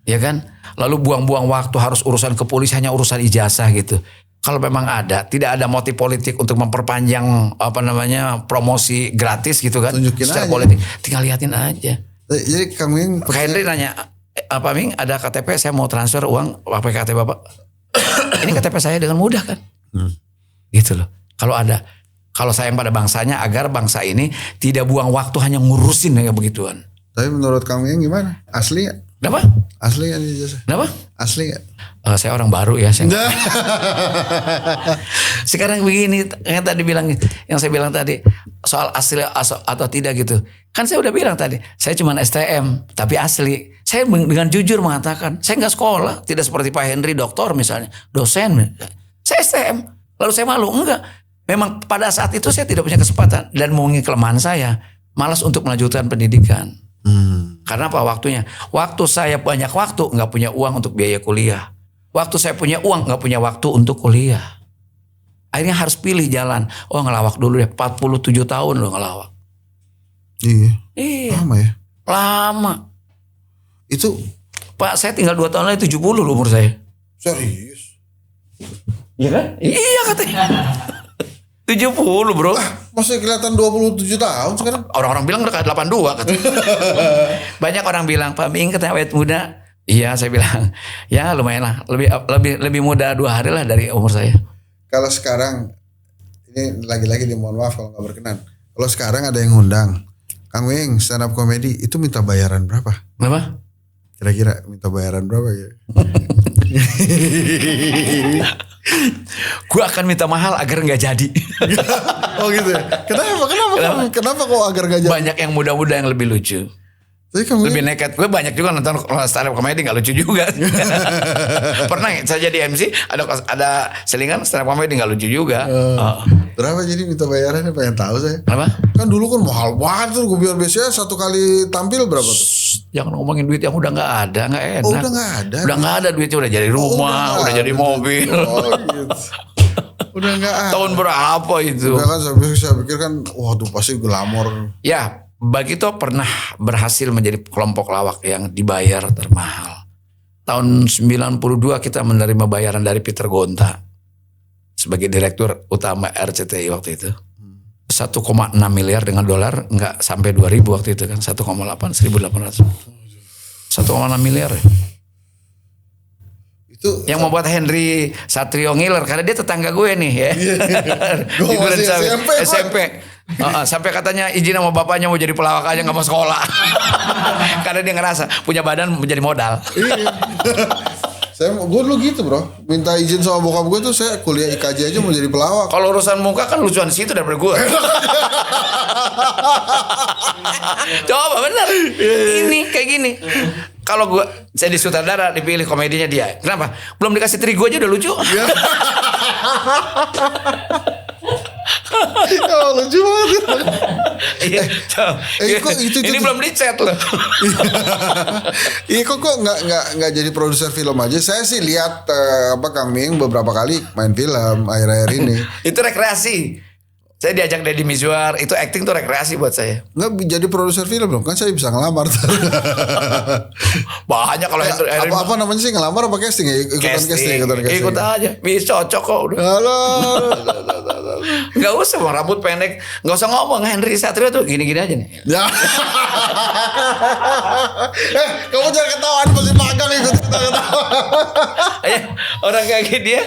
ya kan? Lalu buang-buang waktu harus urusan kepolisian, hanya urusan ijazah gitu. Kalau memang tidak ada motif politik untuk memperpanjang promosi gratis gitu kan? Tunjukin secara aja. Politik, tinggal liatin aja. Jadi Kang Miing, Pak Henry nanya, Pak Ming ada KTP, saya mau transfer uang pakai KTP Bapak. Ini KTP saya dengan mudah kan? Gitu loh. Kalau sayang pada bangsanya agar bangsa ini tidak buang waktu hanya ngurusin kayak begituan. Tapi menurut Kang Miing gimana? Asli gak? Kenapa? Asli gak ijazah? Kenapa? Asli gak? Saya orang baru ya. Sekarang begini, yang tadi yang saya bilang tadi soal asli atau tidak gitu. Kan saya udah bilang tadi, saya cuma STM tapi asli. Saya dengan jujur mengatakan, saya nggak sekolah, tidak seperti Pak Henry doktor misalnya, dosen. Saya STM, lalu saya malu enggak. Memang pada saat itu saya tidak punya kesempatan dan mengingin kelemahan saya, malas untuk melanjutkan pendidikan. Karena apa waktunya? Waktu saya banyak waktu, nggak punya uang untuk biaya kuliah. Waktu saya punya uang, nggak punya waktu untuk kuliah. Akhirnya harus pilih jalan. Oh ngelawak dulu deh, 47 tahun loh ngelawak. Iya. Lama ya? Lama. Itu Pak saya tinggal 2 tahun lagi 70 loh umur saya. serius? Iya kan? Iya katanya. 70 bro. Masih kelihatan 27 tahun sekarang. Orang-orang bilang udah kayak 82 katanya. Banyak orang bilang Pak Ming katanya awet muda. Iya saya bilang ya lumayan lah. Lebih muda 2 hari lah dari umur saya. Kalau sekarang ini lagi-lagi mohon maaf kalau nggak berkenan. Kalau sekarang ada yang ngundang Kang Miing stand up comedy itu minta bayaran berapa? Kenapa? Kira-kira minta bayaran berapa ya? Gue akan minta mahal agar nggak jadi. Oh gitu ya? Kenapa kok agar nggak jadi? Banyak yang muda-muda yang lebih lucu. Tapi Kang Lebih Miing, nekat. Gue banyak juga nonton stand up comedy nggak lucu juga. Pernah saya jadi MC ada selingan stand up comedy nggak lucu juga. berapa jadi minta bayarannya pengen tahu saya. Kenapa? Kan dulu kan mahal banget tuh gue biar biasanya 1 kali tampil berapa tuh? Jangan ngomongin duit yang udah nggak ada, nggak enak. Oh udah nggak ada? Udah nggak ada duitnya, udah jadi rumah, udah jadi mobil. Oh gitu. Udah nggak ada. Tahun berapa itu? Udah kan saya pikir kan, waduh pasti glamor. Ya, Bagito pernah berhasil menjadi kelompok lawak yang dibayar termahal. Tahun 92 kita menerima bayaran dari Peter Gonta sebagai direktur utama RCTI waktu itu. 1,6 miliar dengan dolar nggak sampai 2.000 waktu itu kan, 1,8, 1.800. 1,6 miliar. Itu yang membuat Henry Satrio ngiler karena dia tetangga gue nih ya. Di Duren Sawit SMP. Sampai katanya izin sama bapaknya mau jadi pelawak aja nggak mau sekolah. Karena dia ngerasa punya badan menjadi modal. Gue dulu gitu bro, minta izin sama bokap gue tuh saya kuliah IKJ aja mau jadi pelawak. Kalau urusan muka kan lucuan di situ daripada gue. Coba bener, ini kayak gini. Kalau gue jadi sutradara dipilih komedinya dia, kenapa? Belum dikasih terigu aja udah lucu. Oh, lucu banget. Ini belum dicet loh. Iya kok nggak jadi produser film aja. Saya sih lihat Kang Ming beberapa kali main film akhir-akhir ini. Itu rekreasi. Saya diajak Deddy Mizwar, itu acting tuh rekreasi buat saya. Nggak jadi produser film dong, kan saya bisa ngelamar. Banyak kalau apa namanya sih ngelamar apa casting ya? Ikutan casting. Ikut aja, bisa cocok kok. Nggak usah mau rambut pendek, nggak usah ngomong Henry Satrio tuh gini-gini aja nih. Ya. Kamu jangan ketawa, masih magang ikut ketawa. Orang kayak dia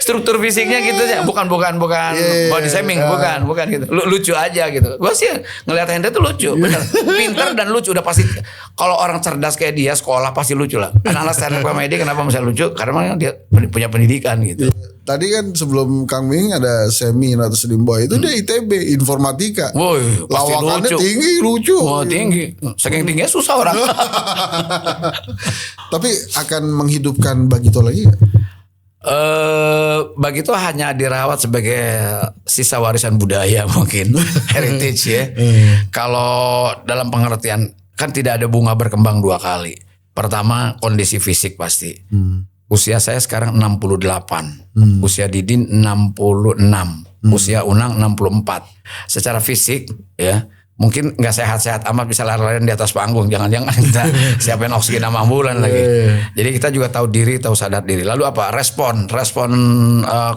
struktur fisiknya gitu aja, bukan body shaming, bukan gitu. Lucu aja gitu. Gue sih ngelihat Henry tuh lucu, bener. Pinter dan lucu udah pasti. Kalau orang cerdas kayak dia sekolah pasti lucu lah. Anak-anak stand up comedy kenapa bisa lucu? Karena dia punya pendidikan gitu. Tadi kan sebelum Kang Ming ada Semi atau Slimboy itu dia ITB informatika. Woi, lawakannya lucu. Tinggi, lucu. Oh, tinggi. Saking tingginya susah orang. Tapi akan menghidupkan Bagito lagi gak? Bagito hanya dirawat sebagai sisa warisan budaya mungkin. Heritage ya. Kalau dalam pengertian kan tidak ada bunga berkembang dua kali. Pertama kondisi fisik pasti. Usia saya sekarang 68. Usia Didin 66. Usia Unang 64. Secara fisik ya mungkin nggak sehat-sehat amat bisa lari-larian di atas panggung. Jangan-jangan kita siapin oksigen sama ambulan lagi. Jadi kita juga tahu diri, tahu sadar diri. Lalu apa? Respon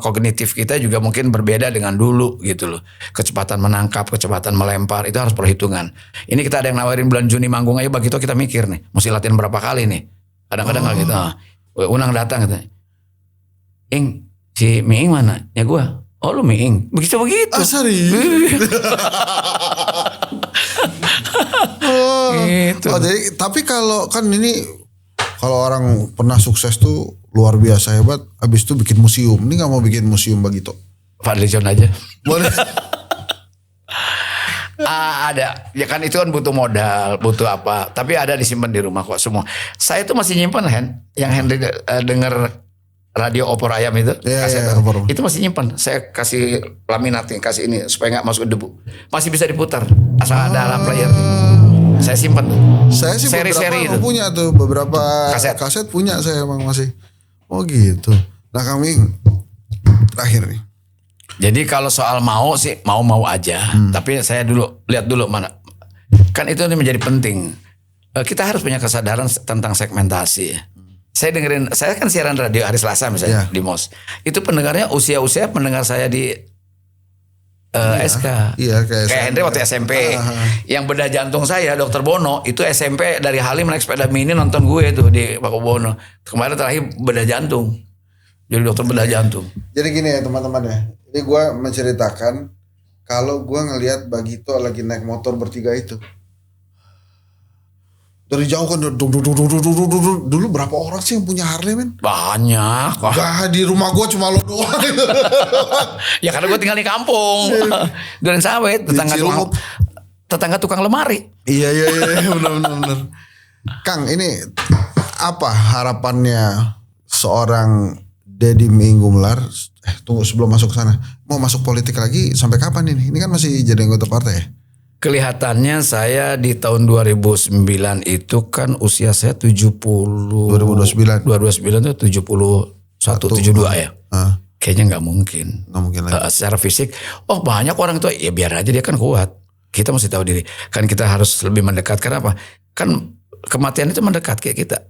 kognitif kita juga mungkin berbeda dengan dulu gitu loh. Kecepatan menangkap, kecepatan melempar itu harus perhitungan. Ini kita ada yang nawarin bulan Juni manggung aja begitu kita mikir nih. Mesti latihan berapa kali nih. Kadang-kadang nggak gitu. Unang datang gitu. Ing, si Miing mana? Ya gua. Oh lu Miing. Begitu. Serius? Gitu. Jadi, tapi kalau kan ini kalau orang pernah sukses tuh luar biasa hebat, habis itu bikin museum. Ini nggak mau bikin museum Bagito? Fadli John aja. Boleh. Ada, ya kan itu kan butuh modal, butuh apa. Tapi ada disimpan di rumah kok semua. Saya tuh masih nyimpan yang Henry denger radio opor ayam itu, kaset itu masih nyimpan. Saya kasih laminating, kasih ini supaya nggak masuk debu. Masih bisa diputar asal ada alat player. Saya simpan tuh. Saya sih seri-seri itu punya tuh beberapa kaset punya saya emang masih. Oh gitu. Nah kami terakhir nih. Jadi kalau soal mau sih mau aja. Tapi saya lihat dulu mana. Kan itu menjadi penting. Kita harus punya kesadaran tentang segmentasi. Saya kan siaran radio hari Selasa misalnya di MOS. Itu pendengarnya usia pendengar saya di SK. Iya, kayak Henry waktu SMP. Yang bedah jantung saya Dr. Bono itu SMP dari Halim naik sepeda mini nonton gue tuh di Pakubono. Kemarin terakhir bedah jantung. Jadi dokter bedah jantung. Jadi gini ya teman-teman ya. Ini gue menceritakan kalau gue ngelihat Bagito lagi naik motor bertiga itu. Dari jauh kan dulu berapa orang sih yang punya Harley men? Banyak. Gak di rumah gue cuma lo doang. Ya karena gue tinggal di kampung. Duren Sawit, tetangga tukang lemari. Iya benar. Kang ini apa harapannya seorang Deddy Miing Gumelar? Tunggu sebelum masuk ke sana. Mau masuk politik lagi sampai kapan ini? Ini kan masih jadi anggota partai ya? Kelihatannya saya di tahun 2009 itu kan usia saya 70. 2029 itu 71, 72 ya. Kayaknya nggak mungkin. Nggak mungkin lagi. Secara fisik, banyak orang itu ya biar aja dia kan kuat. Kita mesti tahu diri. Kan kita harus lebih mendekat. Kenapa? Kan kematian itu mendekat kayak kita.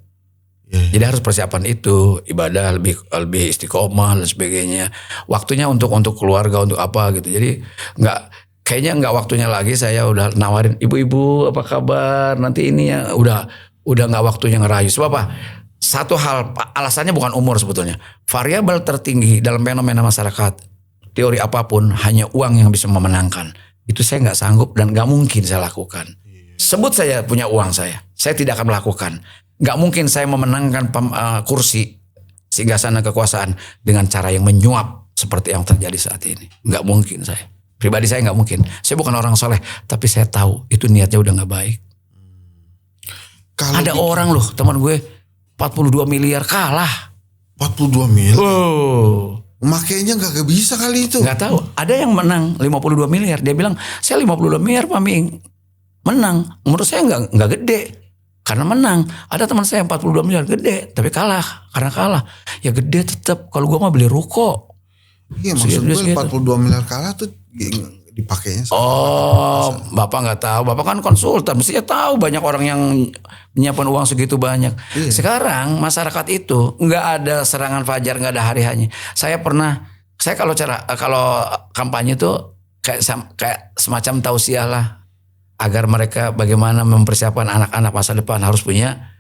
Jadi harus persiapan itu, ibadah lebih istiqomah dan sebagainya. Waktunya untuk keluarga, untuk apa gitu. Jadi kayaknya nggak waktunya lagi saya udah nawarin ibu-ibu apa kabar nanti ini ya, udah nggak waktunya ngerayu. Sebab apa? Satu hal, alasannya bukan umur sebetulnya. Variabel tertinggi dalam fenomena masyarakat, teori apapun hanya uang yang bisa memenangkan. Itu saya nggak sanggup dan nggak mungkin saya lakukan. Sebut saya punya uang saya tidak akan melakukan. Nggak mungkin saya memenangkan kursi singgasana kekuasaan dengan cara yang menyuap seperti yang terjadi saat ini. Nggak mungkin saya. Pribadi saya nggak mungkin. Saya bukan orang soleh, tapi saya tahu itu niatnya udah nggak baik. Ada orang loh, teman gue 42 miliar kalah. 42 miliar? Oh. Makanya nggak bisa kali itu. Nggak tahu. Ada yang menang 52 miliar. Dia bilang, saya 52 miliar Pak Ming. Menang. Menurut saya nggak gede. Karena menang. Ada teman saya 42 miliar gede, tapi kalah. Karena kalah. Ya gede tetap. Kalau gue mah beli ruko. Iya maksud gue 42 miliar kalah tuh dipakainya. Oh, Bapak nggak tahu. Bapak kan konsultan. Mestinya tahu banyak orang yang menyiapkan uang segitu banyak. Iya. Sekarang masyarakat itu nggak ada serangan fajar, nggak ada hari hanya. Saya kalau kampanye tuh kayak semacam tausiah lah. Agar mereka bagaimana mempersiapkan anak-anak masa depan, harus punya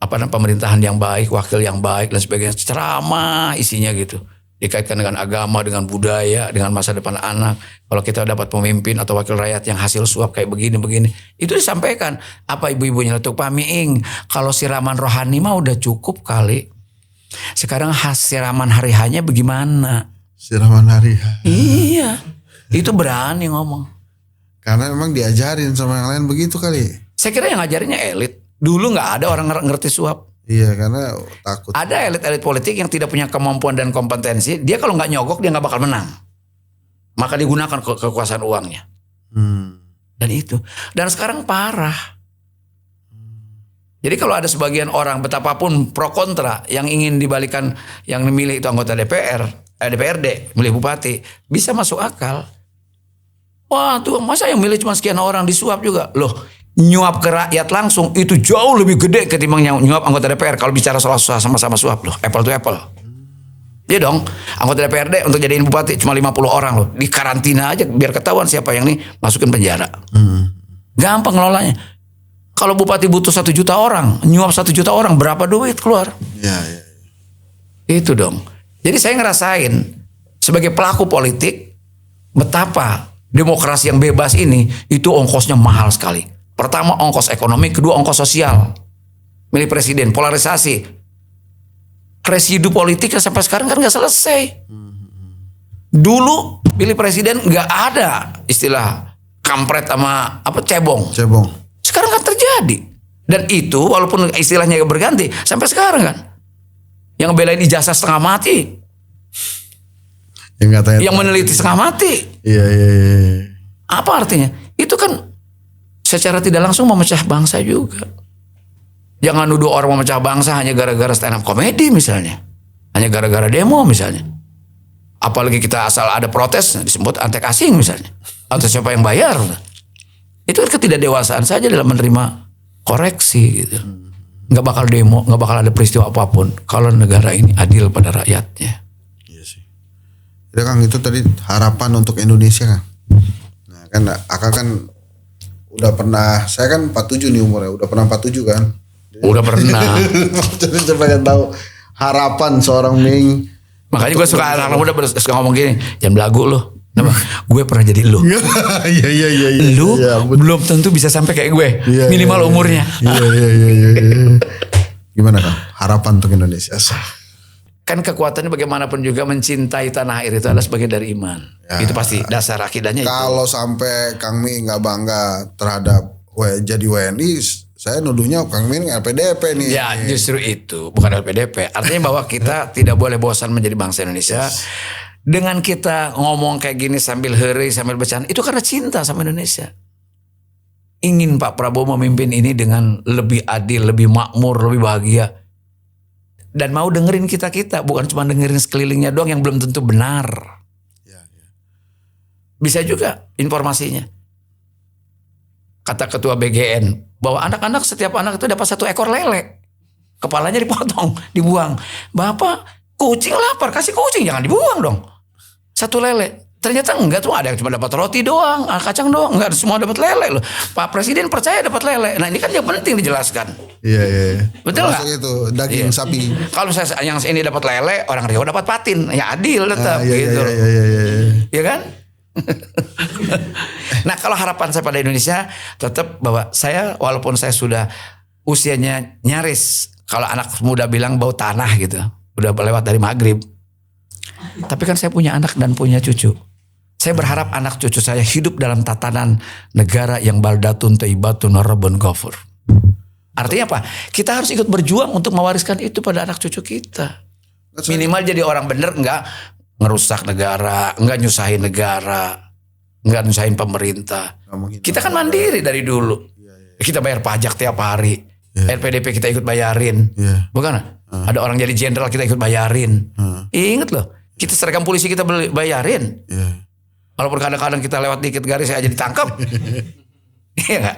pemerintahan yang baik, wakil yang baik dan sebagainya. Ceramah isinya gitu. Dikaitkan dengan agama, dengan budaya, dengan masa depan anak. Kalau kita dapat pemimpin atau wakil rakyat yang hasil suap kayak begini-begini, itu disampaikan. Apa ibu-ibunya letuk, Pak Miing, kalau siraman rohani mah udah cukup kali. Sekarang siraman hari-hanya bagaimana? Siraman hari-hanya. Iya, itu berani ngomong. Karena memang diajarin sama yang lain begitu kali. Saya kira yang ngajarinnya elit. Dulu nggak ada orang ngerti suap. Iya, karena takut. Ada elit-elit politik yang tidak punya kemampuan dan kompetensi. Dia kalau nggak nyogok dia nggak bakal menang. Maka digunakan kekuasaan uangnya. Dan itu. Dan sekarang parah. Jadi kalau ada sebagian orang betapapun pro kontra yang ingin dibalikan, yang memilih itu anggota DPRD, milih bupati, bisa masuk akal. Wah tuh masa yang milih cuma sekian orang disuap juga. Loh, nyuap ke rakyat langsung itu jauh lebih gede ketimbang yang nyuap anggota DPR. Kalau bicara soal sama-sama suap loh, apple to apple. Iya dong, anggota DPRD untuk jadiin bupati cuma 50 orang loh. Di karantina aja biar ketahuan siapa yang nih masukin penjara. Gampang ngelolanya. Kalau bupati butuh 1 juta orang, nyuap 1 juta orang, berapa duit keluar? Ya. Itu dong. Jadi saya ngerasain sebagai pelaku politik betapa demokrasi yang bebas ini itu ongkosnya mahal sekali. Pertama ongkos ekonomi, kedua ongkos sosial. Milih presiden, polarisasi. Residu politiknya sampai sekarang kan nggak selesai. Dulu pilih presiden nggak ada istilah kampret sama cebong. Sekarang kan terjadi. Dan itu walaupun istilahnya berganti sampai sekarang kan. Yang belain ijazah setengah mati. Yang meneliti setengah mati. Iya. Apa artinya? Itu kan secara tidak langsung memecah bangsa juga. Jangan nuduh orang memecah bangsa hanya gara-gara stand up komedi misalnya. Hanya gara-gara demo misalnya. Apalagi kita asal ada protes disebut antek asing misalnya. Atau siapa yang bayar. Itu kan ketidakdewasaan saja dalam menerima koreksi gitu. Nggak bakal demo, nggak bakal ada peristiwa apapun kalau negara ini adil pada rakyatnya. Iya sih. Ya Kang, itu tadi harapan untuk Indonesia Kang. Nah kan Akang kan udah pernah, saya kan 47 nih umurnya, udah pernah 47 kan. Udah pernah. Jadi pengen tahu harapan seorang Ming. Makanya gue suka anak muda suka ngomong gini, jangan belagu loh. Gue pernah jadi lu. Iya. Lu belum tentu bisa sampai kayak gue. Minimal umurnya. Iya. Gimana Kang? Harapan untuk Indonesia. Kan kekuatannya bagaimanapun juga mencintai tanah air itu adalah sebagian dari iman. Ya, itu pasti dasar akidahnya. Kalau sampai Kang Mi nggak bangga terhadap jadi WNI, saya nuduhnya Kang Mi LPDP nih. Ya justru itu bukan LPDP. Artinya bahwa kita tidak boleh bosan menjadi bangsa Indonesia. Dengan kita ngomong kayak gini sambil heri, sambil bercanda, itu karena cinta sama Indonesia. Ingin Pak Prabowo memimpin ini dengan lebih adil, lebih makmur, lebih bahagia. Dan mau dengerin kita-kita, bukan cuma dengerin sekelilingnya doang yang belum tentu benar. Bisa juga informasinya. Kata ketua BGN, bahwa anak-anak setiap anak itu dapat 1 ekor lele. Kepalanya dipotong, dibuang. Bapak, kucing lapar, kasih kucing, jangan dibuang dong. Satu lele. Ternyata enggak tuh, ada yang cuma dapat roti doang, kacang doang, enggak semua dapat lele loh. Pak Presiden percaya dapat lele. Nah ini kan yang penting dijelaskan. Iya. Betul nggak? Itu daging sapi. Kalau saya yang ini dapat lele, orang Riau dapat patin, ya adil tetap Iya. gitu. Iya kan? Nah kalau harapan saya pada Indonesia tetap bahwa saya walaupun saya sudah usianya nyaris, kalau anak muda bilang bau tanah gitu, udah lewat dari maghrib. Tapi kan saya punya anak dan punya cucu. Saya berharap anak cucu saya hidup dalam tatanan negara yang baldatun thayyibatun rabbun ghafur. Artinya apa? Kita harus ikut berjuang untuk mewariskan itu pada anak cucu kita. Minimal jadi orang bener, enggak ngerusak negara, enggak nyusahin negara, enggak nyusahin pemerintah. Kita kan mandiri dari dulu. Kita bayar pajak tiap hari. RPDP kita ikut bayarin. Bukan? Ada orang jadi jenderal kita ikut bayarin. Ingat loh, kita seragam polisi kita bayarin. Walaupun kadang-kadang kita lewat dikit garis aja ditangkap. Iya enggak?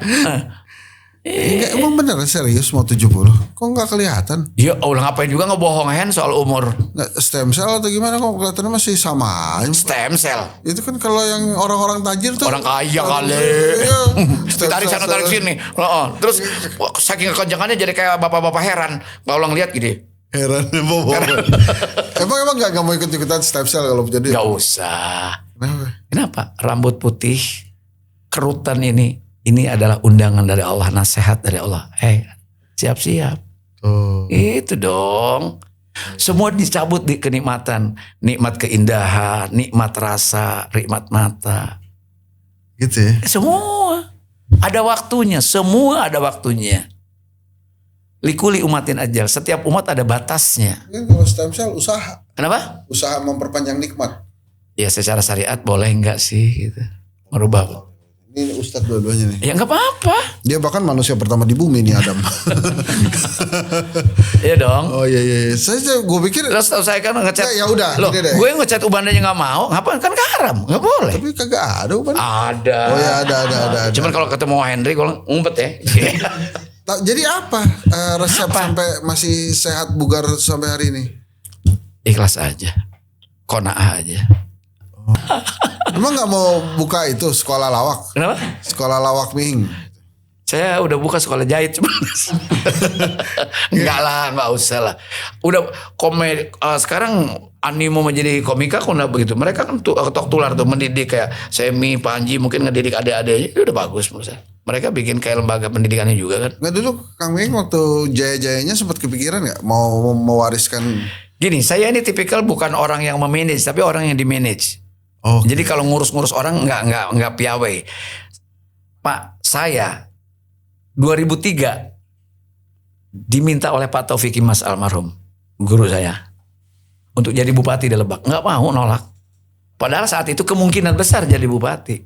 Enggak, emang bener serius mau 70? Kok nggak kelihatan? Ya Allah, ngapain juga ngebohongin soal umur. Nggak, stem cell atau gimana kok kelihatannya masih sama aja. Stem cell. Itu kan kalau yang orang-orang tajir tuh. Orang kaya kali. Tarik sana tarik sini. Terus saking kekenjangannya jadi kayak bapak-bapak heran. Kalau ngeliat gini. Heran Emang nggak mau ikut-ikutan stem cell kalau jadi? Gak usah. Kenapa? Rambut putih, kerutan ini adalah undangan dari Allah, nasihat dari Allah. Siap-siap. Itu dong. Semua dicabut di kenikmatan, nikmat keindahan, nikmat rasa, nikmat mata. Gitu ya. Semua ada waktunya, semua ada waktunya. Likuli umatin ajal, setiap umat ada batasnya. Kan kalau stem cell usaha. Kenapa? Usaha memperpanjang nikmat. Ya secara syariat boleh enggak sih gitu. Merubah. Ini Ustadz dua-duanya nih. Ya enggak apa-apa. Dia bahkan manusia pertama di bumi nih Adam. Iya dong. Oh iya. Gue pikir. Terus tahu saya kan ngechat. Ya udah. Loh, gue ngechat ubandanya nggak mau. Ngapain kan haram? Nggak boleh. Tapi kagak ada uban. Ada. Oh ya ada. Cuman kalau ketemu Henry gue ngumpet ya. Jadi apa resep sampai masih sehat bugar sampai hari ini? Ikhlas aja. Qanaah aja. Emang nggak mau buka itu sekolah lawak? Kenapa? Sekolah lawak ming. Saya udah buka sekolah jahit cuma. Enggak lah, nggak usah lah. Udah komedi sekarang animo menjadi komika kok udah begitu. Mereka kan ketok tular tuh mendidik kayak Semi, Panji mungkin ngedidik adik-adiknya itu udah bagus menurut saya. Mereka bikin kayak lembaga pendidikannya juga kan. Nggak dulu Kang Ming waktu jaya-jayanya sempat kepikiran nggak mau mewariskan? Gini, saya ini tipikal bukan orang yang memanage tapi orang yang dimanage. Oh. Jadi kalau ngurus-ngurus orang nggak piawai. Pak, saya 2003 diminta oleh Pak Taufik Imas almarhum, guru saya, untuk jadi bupati di Lebak. Nggak mau, nolak. Padahal saat itu kemungkinan besar jadi bupati.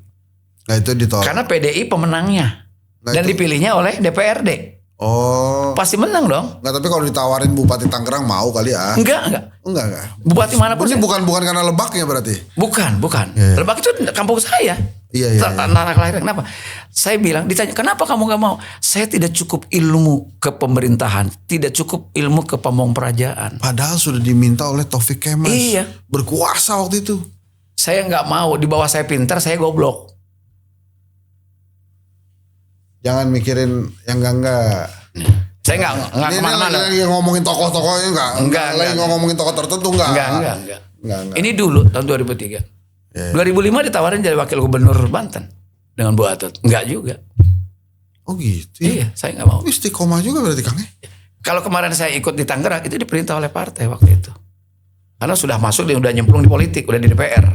Nah itu ditolak. Karena PDI pemenangnya. Nah, dan itu dipilihnya oleh DPRD. Oh. Pasti menang dong. Nggak, tapi kalau ditawarin Bupati Tangerang mau kali ya? Enggak. Enggak. Bupati mana pun. Ini bukan karena Lebaknya berarti? Bukan. Yeah. Lebak itu kampung saya. Iya. Tanah kelahiran. Kenapa? Saya bilang, ditanya, kenapa kamu gak mau? Saya tidak cukup ilmu ke pemerintahan. Tidak cukup ilmu ke pamong perajaan. Padahal sudah diminta oleh Taufik Kemas. Iya. Berkuasa waktu itu. Saya gak mau. Di bawah saya pintar, saya goblok. Jangan mikirin yang enggak. Saya nggak kemana-mana. Lagi ngomongin tokoh-tokohnya enggak. Lagi ngomongin tokoh tertentu enggak. Enggak. Ini dulu tahun 2003. 2005 ditawarin jadi wakil gubernur Banten dengan Bu Atut. Enggak juga. Oh gitu. Iya, saya nggak mau. Istiqomah juga berarti Kang. Kalau kemarin saya ikut di Tangerang itu diperintah oleh partai waktu itu. Karena sudah masuk dia udah nyemplung di politik, udah di DPR.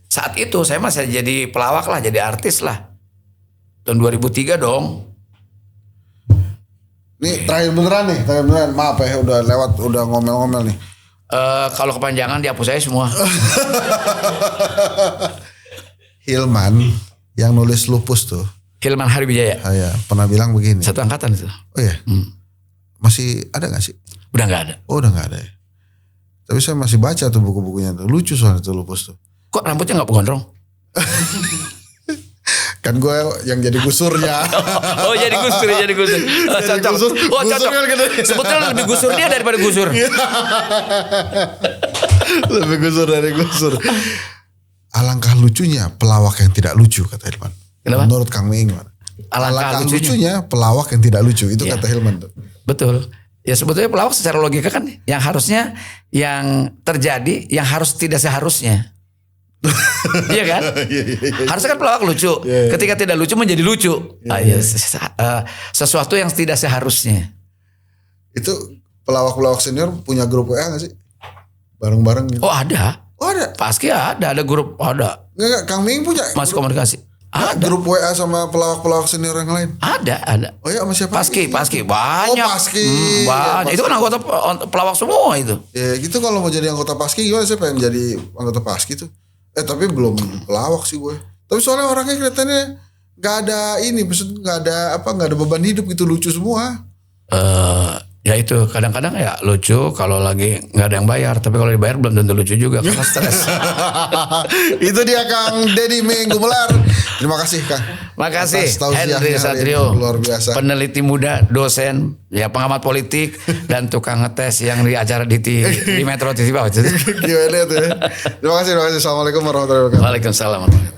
Saat itu saya masih jadi pelawak lah, jadi artis lah. Tahun 2003 dong. Nih terakhir beneran. Maaf ya udah lewat, udah ngomel-ngomel nih. Kalau kepanjangan dihapus saya semua. Hilman yang nulis Lupus tuh. Hilman Harbijaya. Saya pernah bilang begini. Satu angkatan itu. Oh iya. Masih ada gak sih? Udah gak ada. Oh udah gak ada ya. Tapi saya masih baca tuh buku-bukunya tuh. Lucu soalnya tuh Lupus tuh. Kok rambutnya gak gondrong? Kan gue yang jadi gusurnya. Oh jadi gusur. Cocok. gusur. Oh Gusur cocok. kan gede. Sebetulnya lebih gusur dia daripada gusur. Lebih gusur dari gusur. Alangkah lucunya pelawak yang tidak lucu, kata Hilman. Kenapa? Menurut Kang Meing. Alangkah lucunya pelawak yang tidak lucu. Itu kata Hilman tuh. Betul. Ya sebetulnya pelawak secara logika kan yang harusnya yang terjadi yang harus tidak seharusnya. Iya kan? Harusnya kan pelawak lucu. Ketika tidak lucu menjadi lucu. Sesuatu yang tidak seharusnya. Itu pelawak-pelawak senior punya grup WA gak sih? Bareng-bareng gitu. Oh ada. Oh ada? Pasti ada grup. Ada. Enggak, Kang Ming punya Masuk komunikasi. Ada. Grup WA sama pelawak-pelawak senior yang lain? Ada. Oh iya, sama siapa? Paski banyak. Oh Paski. Banyak. Itu kan anggota pelawak semua itu. Ya gitu, kalau mau jadi anggota Paski gimana? Saya pengen jadi anggota Paski tuh. Tapi belum pelawak sih gue. Tapi soalnya orangnya kelihatannya nggak ada ini, maksud nggak ada beban hidup gitu, lucu semua. Ya itu kadang-kadang ya lucu kalau lagi nggak ada yang bayar, tapi kalau dibayar belum tentu lucu juga karena stres. Itu dia Kang Deddy Meing Gumelar. Terima kasih Kang. Makasih Tausiahnya Henry Satrio, luar biasa. peneliti muda, dosen, ya pengamat politik dan tukang ngetes yang di acara di Metro TV. Gimana tuh ya? Terima kasih. Assalamualaikum warahmatullahi wabarakatuh. Waalaikumsalam.